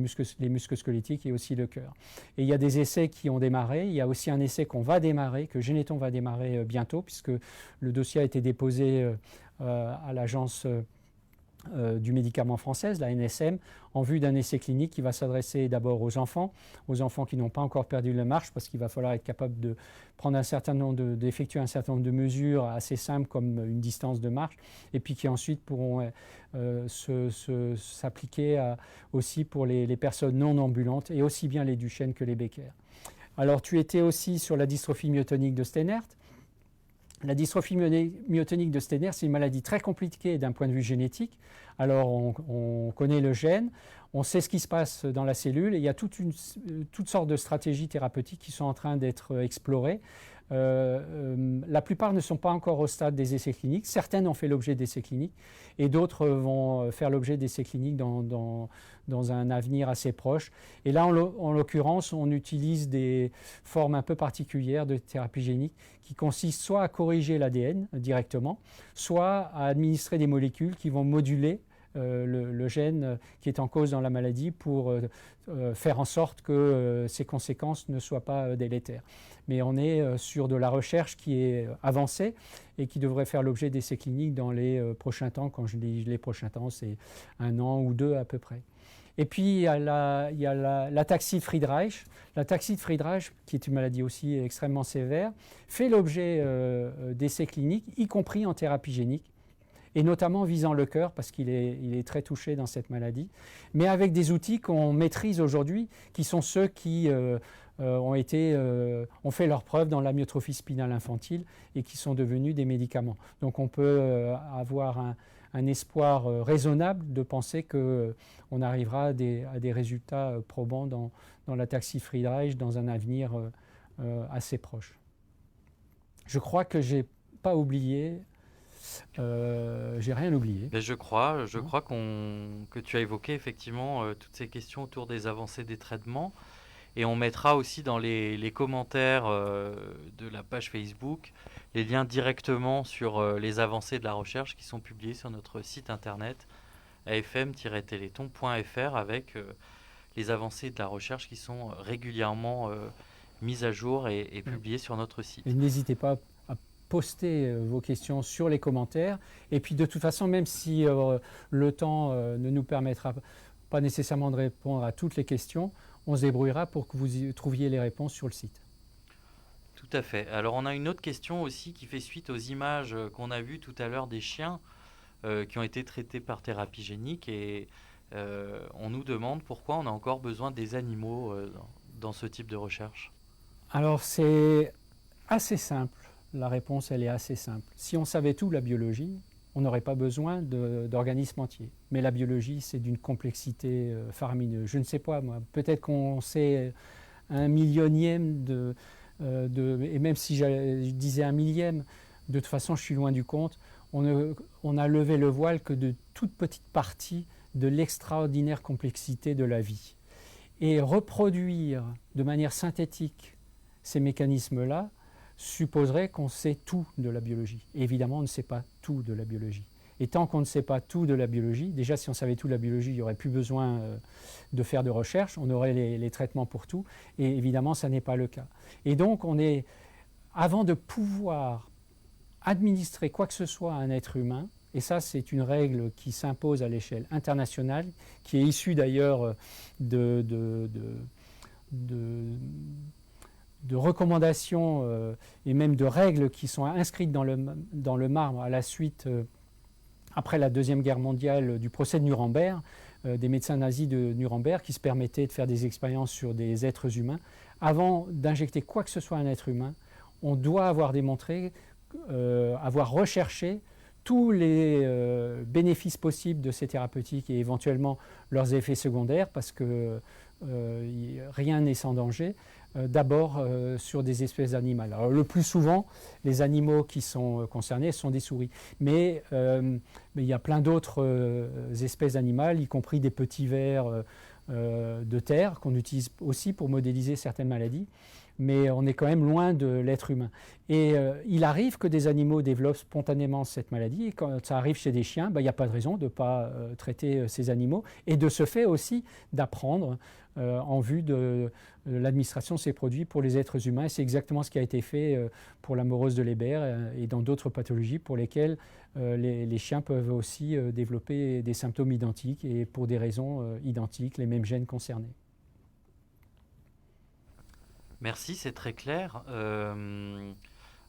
muscles squelettiques et aussi le cœur. Et il y a des essais qui ont démarré. Il y a aussi un essai qu'on va démarrer, que Généton va démarrer bientôt, puisque le dossier a été déposé à l'agence du médicament française, la NSM, en vue d'un essai clinique qui va s'adresser d'abord aux enfants qui n'ont pas encore perdu la marche, parce qu'il va falloir être capable de prendre d'effectuer un certain nombre de mesures assez simples comme une distance de marche, et puis qui ensuite pourront s'appliquer aussi pour les personnes non ambulantes, et aussi bien les Duchenne que les Becker. Alors tu étais aussi sur la dystrophie myotonique de Steinert. La dystrophie myotonique de Steinert, c'est une maladie très compliquée d'un point de vue génétique. Alors, on connaît le gène, on sait ce qui se passe dans la cellule, et il y a toutes sortes de stratégies thérapeutiques qui sont en train d'être explorées. La plupart ne sont pas encore au stade des essais cliniques. Certaines ont fait l'objet d'essais cliniques, et d'autres vont faire l'objet d'essais cliniques dans un avenir assez proche. Et là, en l'occurrence, on utilise des formes un peu particulières de thérapie génique qui consistent soit à corriger l'ADN directement, soit à administrer des molécules qui vont moduler le gène qui est en cause dans la maladie pour faire en sorte que ses conséquences ne soient pas délétères. Mais on est sur de la recherche qui est avancée et qui devrait faire l'objet d'essais cliniques dans les prochains temps. Quand je dis les prochains temps, c'est 1 an ou 2 à peu près. Et puis il y a l'ataxie de Friedreich. L'ataxie de Friedreich, qui est une maladie aussi extrêmement sévère, fait l'objet d'essais cliniques, y compris en thérapie génique, et notamment visant le cœur, parce qu'il est très touché dans cette maladie, mais avec des outils qu'on maîtrise aujourd'hui, qui sont ceux qui ont fait leur preuve dans l'amyotrophie spinale infantile et qui sont devenus des médicaments. Donc on peut avoir un espoir raisonnable de penser qu'on arrivera à des résultats probants dans l'ataxie Friedreich dans un avenir assez proche. Je crois que je n'ai pas oublié. J'ai rien oublié. Mais je crois que tu as évoqué effectivement toutes ces questions autour des avancées des traitements, et on mettra aussi dans les commentaires de la page Facebook les liens directement sur les avancées de la recherche qui sont publiés sur notre site internet afm-téléthon.fr avec les avancées de la recherche qui sont régulièrement mises à jour et publiées sur notre site. Et n'hésitez pas à poster vos questions sur les commentaires. Et puis de toute façon, même si le temps ne nous permettra pas nécessairement de répondre à toutes les questions, on se débrouillera pour que vous trouviez les réponses sur le site. Tout à fait. Alors on a une autre question aussi qui fait suite aux images qu'on a vues tout à l'heure des chiens qui ont été traités par thérapie génique, et on nous demande pourquoi on a encore besoin des animaux dans ce type de recherche. Alors c'est assez simple. La réponse, elle est assez simple. Si on savait tout la biologie, on n'aurait pas besoin d'organismes entiers. Mais la biologie, c'est d'une complexité faramineuse. Je ne sais pas, moi. Peut-être qu'on sait 1/1000 et même si je disais 1/1000, de toute façon, je suis loin du compte. On n'a levé le voile que de toute petite partie de l'extraordinaire complexité de la vie. Et reproduire de manière synthétique ces mécanismes-là supposerait qu'on sait tout de la biologie. Et évidemment, on ne sait pas tout de la biologie. Et tant qu'on ne sait pas tout de la biologie, déjà si on savait tout de la biologie, il n'y aurait plus besoin de faire de recherche, on aurait les traitements pour tout, et évidemment, ça n'est pas le cas. Et donc, avant de pouvoir administrer quoi que ce soit à un être humain, et ça c'est une règle qui s'impose à l'échelle internationale, qui est issue d'ailleurs de recommandations et même de règles qui sont inscrites dans le marbre à la suite, après la Deuxième Guerre mondiale, du procès de Nuremberg, des médecins nazis de Nuremberg qui se permettaient de faire des expériences sur des êtres humains. Avant d'injecter quoi que ce soit à un être humain, on doit avoir démontré, avoir recherché tous les bénéfices possibles de ces thérapeutiques et éventuellement leurs effets secondaires, parce que rien n'est sans danger, d'abord sur des espèces animales. Alors, le plus souvent, les animaux qui sont concernés sont des souris, mais il y a plein d'autres espèces animales, y compris des petits vers de terre qu'on utilise aussi pour modéliser certaines maladies. Mais on est quand même loin de l'être humain. Et il arrive que des animaux développent spontanément cette maladie, et quand ça arrive chez des chiens, il n'y a pas de raison de ne pas traiter ces animaux, et de ce fait aussi d'apprendre en vue de l'administration de ces produits pour les êtres humains. Et c'est exactement ce qui a été fait pour l'amorose de Leber et dans d'autres pathologies pour lesquelles les chiens peuvent aussi développer des symptômes identiques et pour des raisons identiques, les mêmes gènes concernés. Merci, c'est très clair.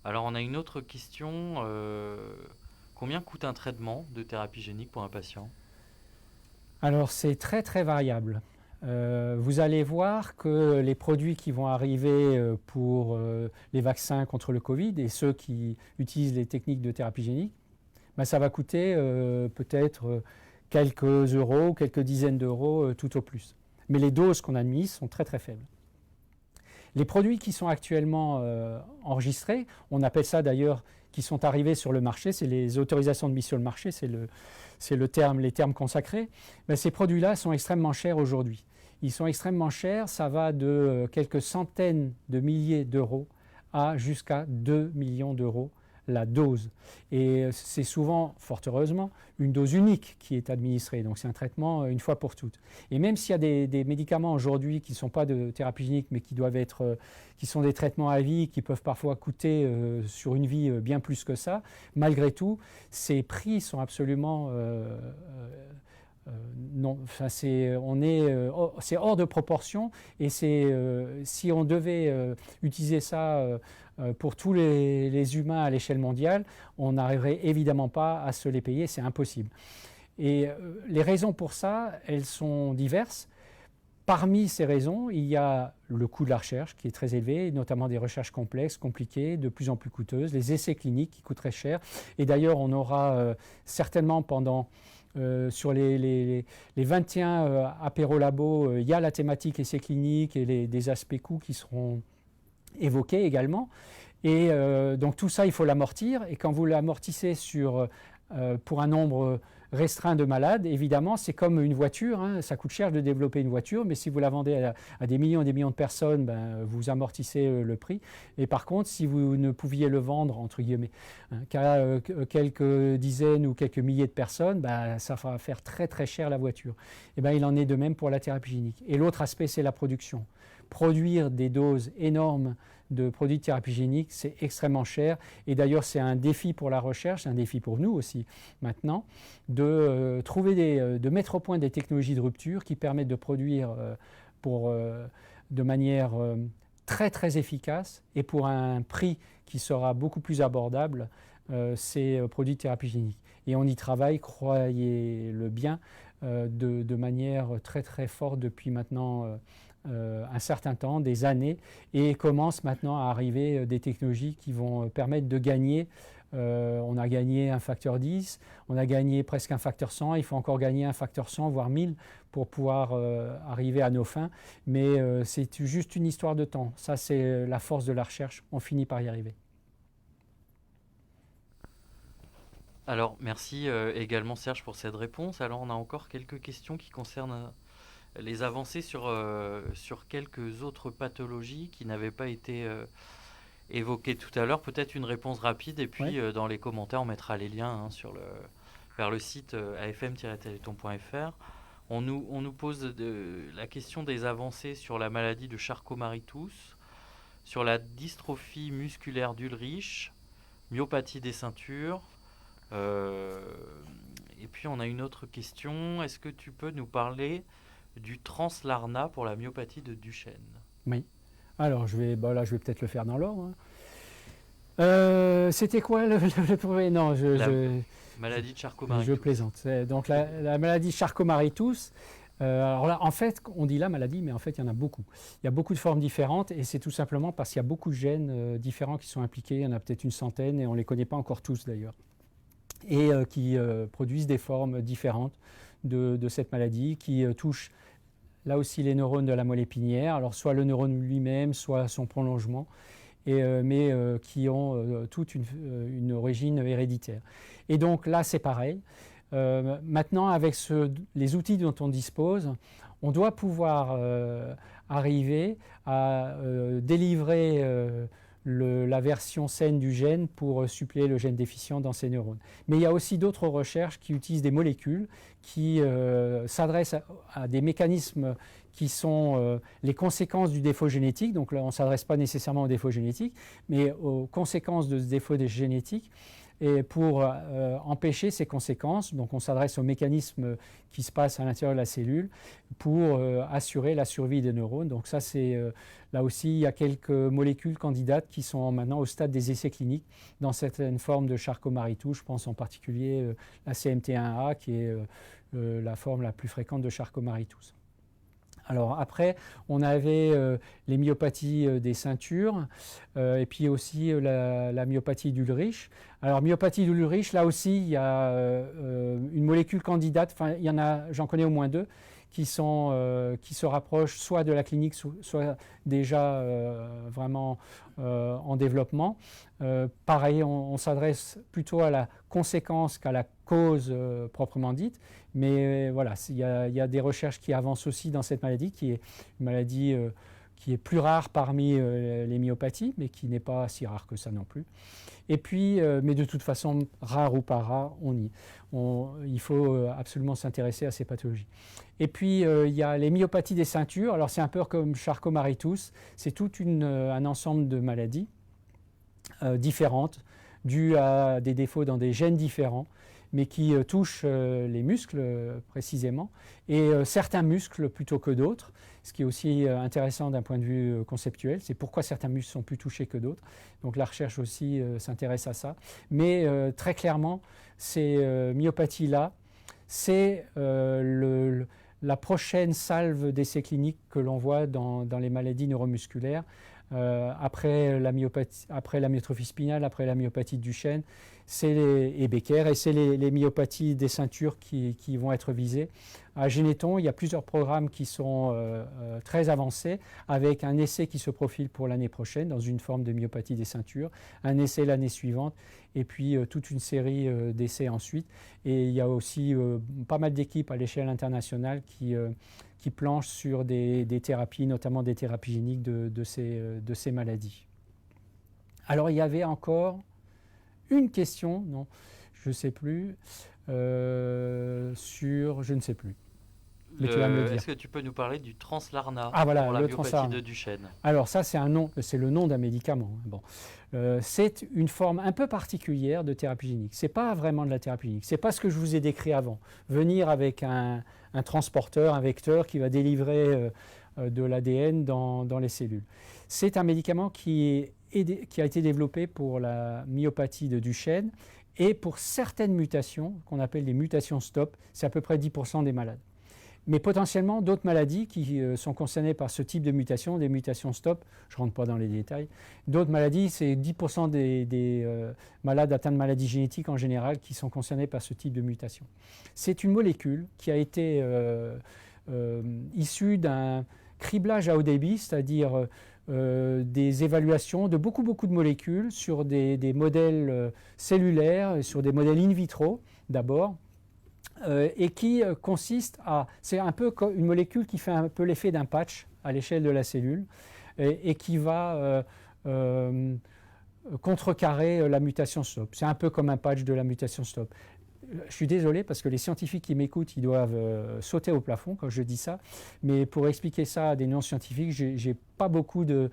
Alors, on a une autre question. Combien coûte un traitement de thérapie génique pour un patient? Alors, c'est très, très variable. Vous allez voir que les produits qui vont arriver pour les vaccins contre le Covid et ceux qui utilisent les techniques de thérapie génique, ça va coûter peut-être quelques euros, quelques dizaines d'euros tout au plus. Mais les doses qu'on administre sont très, très faibles. Les produits qui sont actuellement enregistrés, on appelle ça d'ailleurs, qui sont arrivés sur le marché, c'est les autorisations de mise sur le marché, c'est les termes consacrés. Ces produits-là sont extrêmement chers aujourd'hui. Ils sont extrêmement chers, ça va de quelques centaines de milliers d'euros à jusqu'à 2 millions d'euros la dose. Et c'est souvent, fort heureusement, une dose unique qui est administrée. Donc c'est un traitement une fois pour toutes. Et même s'il y a des médicaments aujourd'hui qui ne sont pas de thérapie génique, mais qui sont des traitements à vie, qui peuvent parfois coûter sur une vie bien plus que ça, malgré tout, ces prix sont absolument... non, enfin c'est hors de proportion, et si on devait utiliser ça pour tous les humains à l'échelle mondiale, on n'arriverait évidemment pas à se les payer, c'est impossible. Et les raisons pour ça, elles sont diverses. Parmi ces raisons, il y a le coût de la recherche qui est très élevé, notamment des recherches complexes, compliquées, de plus en plus coûteuses, les essais cliniques qui coûtent très cher. Et d'ailleurs, on aura certainement sur les 21 apérolabos, il y a la thématique essais cliniques et des aspects coûts qui seront évoqués également. Et donc tout ça, il faut l'amortir. Et quand vous l'amortissez pour un nombre restreint de malades, évidemment, c'est comme une voiture. Ça coûte cher de développer une voiture, mais si vous la vendez à des millions et des millions de personnes, vous amortissez le prix. Et par contre, si vous ne pouviez le vendre, entre guillemets, qu'à quelques dizaines ou quelques milliers de personnes, ça va faire très très cher la voiture. Et il en est de même pour la thérapie génique. Et l'autre aspect, c'est la production. Produire des doses énormes de produits de thérapie génique, c'est extrêmement cher. Et d'ailleurs, c'est un défi pour la recherche, un défi pour nous aussi maintenant, de mettre au point des technologies de rupture qui permettent de produire de manière très très efficace et pour un prix qui sera beaucoup plus abordable ces produits de thérapie génique. Et on y travaille, croyez-le bien, de manière très très forte depuis maintenant un certain temps, des années, et commencent maintenant à arriver des technologies qui vont permettre de gagner. On a gagné un facteur 10, on a gagné presque un facteur 100, il faut encore gagner un facteur 100, voire 1000 pour pouvoir arriver à nos fins. Mais c'est juste une histoire de temps. Ça, c'est la force de la recherche. On finit par y arriver. Alors, merci également Serge pour cette réponse. Alors, on a encore quelques questions qui concernent les avancées sur quelques autres pathologies qui n'avaient pas été évoquées tout à l'heure. Peut-être une réponse rapide, et puis dans les commentaires, on mettra les liens vers le site afm-téléthon.fr. On nous pose la question des avancées sur la maladie de Charcot-Marie-Tooth, sur la dystrophie musculaire d'Ulrich, myopathie des ceintures. Et puis on a une autre question. Est-ce que tu peux nous parler du Translarna pour la myopathie de Duchenne? Oui. Alors je vais peut-être le faire dans l'ordre. C'était quoi le premier? Non, Maladie de je Charcot-Marie-Tooth. plaisante. Donc la maladie Charcot-Marie-Tooth, alors là, en fait, on dit la maladie, mais en fait, il y en a beaucoup. Il y a beaucoup de formes différentes et c'est tout simplement parce qu'il y a beaucoup de gènes différents qui sont impliqués. Il y en a peut-être une centaine et on ne les connaît pas encore tous d'ailleurs. Et qui produisent des formes différentes de cette maladie qui touchent là aussi les neurones de la moelle épinière, alors soit le neurone lui-même, soit son prolongement, mais qui ont toute une origine héréditaire. Et donc là, c'est pareil. Maintenant, avec les outils dont on dispose, on doit pouvoir arriver à délivrer la version saine du gène pour suppléer le gène déficient dans ces neurones. Mais il y a aussi d'autres recherches qui utilisent des molécules qui s'adressent à des mécanismes qui sont les conséquences du défaut génétique. Donc là, on ne s'adresse pas nécessairement au défaut génétique, mais aux conséquences de ce défaut génétique. Et pour empêcher ces conséquences, donc on s'adresse aux mécanismes qui se passent à l'intérieur de la cellule pour assurer la survie des neurones. Donc ça, là aussi, il y a quelques molécules candidates qui sont maintenant au stade des essais cliniques dans certaines formes de Charcot-Marie-Tooth. Je pense en particulier la CMT1A, qui est la forme la plus fréquente de Charcot-Marie-Tooth. Alors après, on avait les myopathies des ceintures et puis aussi la myopathie d'Ullrich. Alors myopathie d'Ullrich, là aussi, il y a une molécule candidate, enfin il y en a, j'en connais au moins deux, qui se rapprochent soit de la clinique, soit déjà vraiment en développement. Pareil, on s'adresse plutôt à la conséquence qu'à la cause proprement dite, mais voilà, il y a des recherches qui avancent aussi dans cette maladie, qui est une maladie qui est plus rare parmi les myopathies, mais qui n'est pas si rare que ça non plus. Et puis, mais de toute façon, rare ou pas rare, il faut absolument s'intéresser à ces pathologies. Et puis, il y a les myopathies des ceintures. Alors, c'est un peu comme Charcot-Marie-Tooth. C'est tout un ensemble de maladies différentes, dues à des défauts dans des gènes différents, mais qui touchent les muscles précisément, et certains muscles plutôt que d'autres. Ce qui est aussi intéressant d'un point de vue conceptuel, c'est pourquoi certains muscles sont plus touchés que d'autres. Donc la recherche aussi s'intéresse à ça. Mais très clairement, ces myopathies-là, c'est la prochaine salve d'essais cliniques que l'on voit dans les maladies neuromusculaires. Après la myotrophie spinale, après la myopathie de Duchenne, et Becker, et c'est les myopathies des ceintures qui vont être visées. À Généton, il y a plusieurs programmes qui sont très avancés, avec un essai qui se profile pour l'année prochaine dans une forme de myopathie des ceintures, un essai l'année suivante, et puis toute une série d'essais ensuite. Et il y a aussi pas mal d'équipes à l'échelle internationale qui planchent sur des thérapies, notamment des thérapies géniques de ces maladies. Alors il y avait encore une question, non, je ne sais plus, je ne sais plus. Mais tu vas me le dire. Est-ce que tu peux nous parler du Translarna voilà, pour la le myopathie Translarna de Duchenne? Alors ça, c'est le nom d'un médicament. Bon. C'est une forme un peu particulière de thérapie génique. Ce n'est pas vraiment de la thérapie génique. Ce n'est pas ce que je vous ai décrit avant. Venir avec un transporteur, un vecteur qui va délivrer de l'ADN dans les cellules. C'est un médicament qui a été développé pour la myopathie de Duchenne et pour certaines mutations qu'on appelle les mutations stop. C'est à peu près 10% des malades. Mais potentiellement d'autres maladies qui sont concernées par ce type de mutation, des mutations stop, je ne rentre pas dans les détails. D'autres maladies, c'est 10% des malades atteints de maladies génétiques en général qui sont concernés par ce type de mutation. C'est une molécule qui a été issue d'un criblage à haut débit, c'est-à-dire des évaluations de beaucoup de molécules sur des modèles cellulaires, sur des modèles in vitro d'abord, et qui consiste c'est un peu une molécule qui fait un peu l'effet d'un patch à l'échelle de la cellule et qui va contrecarrer la mutation stop. C'est un peu comme un patch de la mutation stop. Je suis désolé parce que les scientifiques qui m'écoutent, ils doivent sauter au plafond quand je dis ça, mais pour expliquer ça à des non-scientifiques, j'ai pas beaucoup de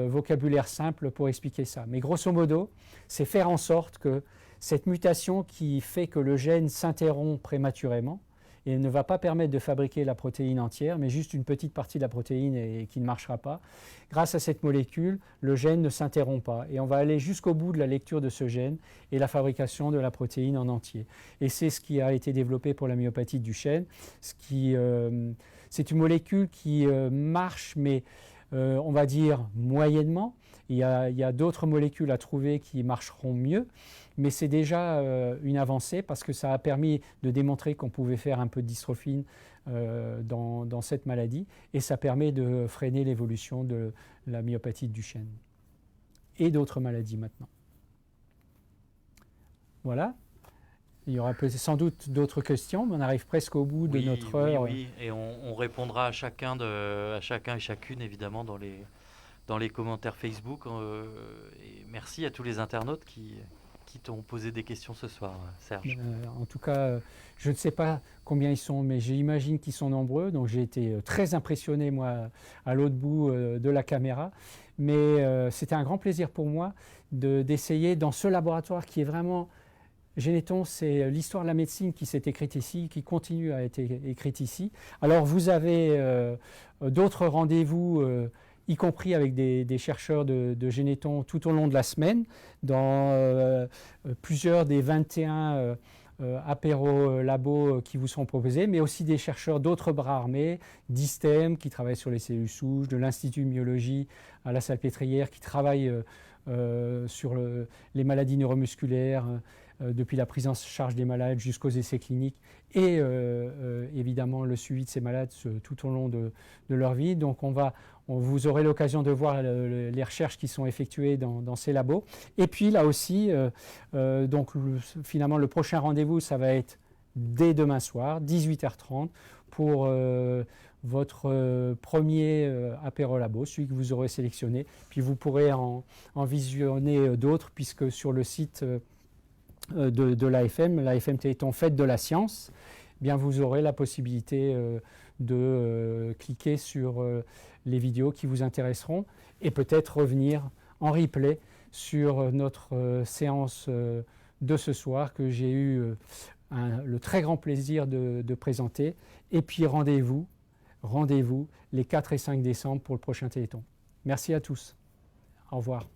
vocabulaire simple pour expliquer ça. Mais grosso modo, c'est faire en sorte que cette mutation qui fait que le gène s'interrompt prématurément et ne va pas permettre de fabriquer la protéine entière, mais juste une petite partie de la protéine qui ne marchera pas. Grâce à cette molécule, le gène ne s'interrompt pas et on va aller jusqu'au bout de la lecture de ce gène et la fabrication de la protéine en entier. Et c'est ce qui a été développé pour la myopathie de Duchenne. C'est une molécule qui marche, mais on va dire moyennement. Il y a d'autres molécules à trouver qui marcheront mieux, mais c'est déjà une avancée parce que ça a permis de démontrer qu'on pouvait faire un peu de dystrophine dans cette maladie et ça permet de freiner l'évolution de la myopathie de Duchenne et d'autres maladies maintenant. Voilà. Il y aura sans doute d'autres questions, mais on arrive presque au bout de notre heure. Oui, et on répondra à chacun et chacune, évidemment, dans les commentaires Facebook. Et merci à tous les internautes qui t'ont posé des questions ce soir, Serge. En tout cas, je ne sais pas combien ils sont, mais j'imagine qu'ils sont nombreux. Donc j'ai été très impressionné, moi, à l'autre bout de la caméra. Mais c'était un grand plaisir pour moi d'essayer dans ce laboratoire qui est vraiment... Généton, c'est l'histoire de la médecine qui s'est écrite ici, qui continue à être écrite ici. Alors vous avez d'autres rendez-vous, y compris avec des chercheurs de Généton tout au long de la semaine, dans plusieurs des 21 apéro-labos qui vous seront proposés, mais aussi des chercheurs d'autres bras armés, d'ISTEM qui travaillent sur les cellules souches, de l'Institut de myologie à la Salpêtrière qui travaille sur les maladies neuromusculaires, depuis la prise en charge des malades jusqu'aux essais cliniques et évidemment le suivi de ces malades tout au long de leur vie. Donc vous aurez l'occasion de voir les recherches qui sont effectuées dans ces labos. Et puis là aussi, finalement le prochain rendez-vous, ça va être dès demain soir, 18h30, pour votre premier apéro-labo, celui que vous aurez sélectionné. Puis vous pourrez en visionner d'autres, puisque sur le site de l'AFM Téléthon Fête de la Science, eh bien vous aurez la possibilité de cliquer sur les vidéos qui vous intéresseront et peut-être revenir en replay sur notre séance de ce soir que j'ai eu le très grand plaisir de présenter. Et puis rendez-vous les 4 et 5 décembre pour le prochain Téléthon. Merci à tous. Au revoir.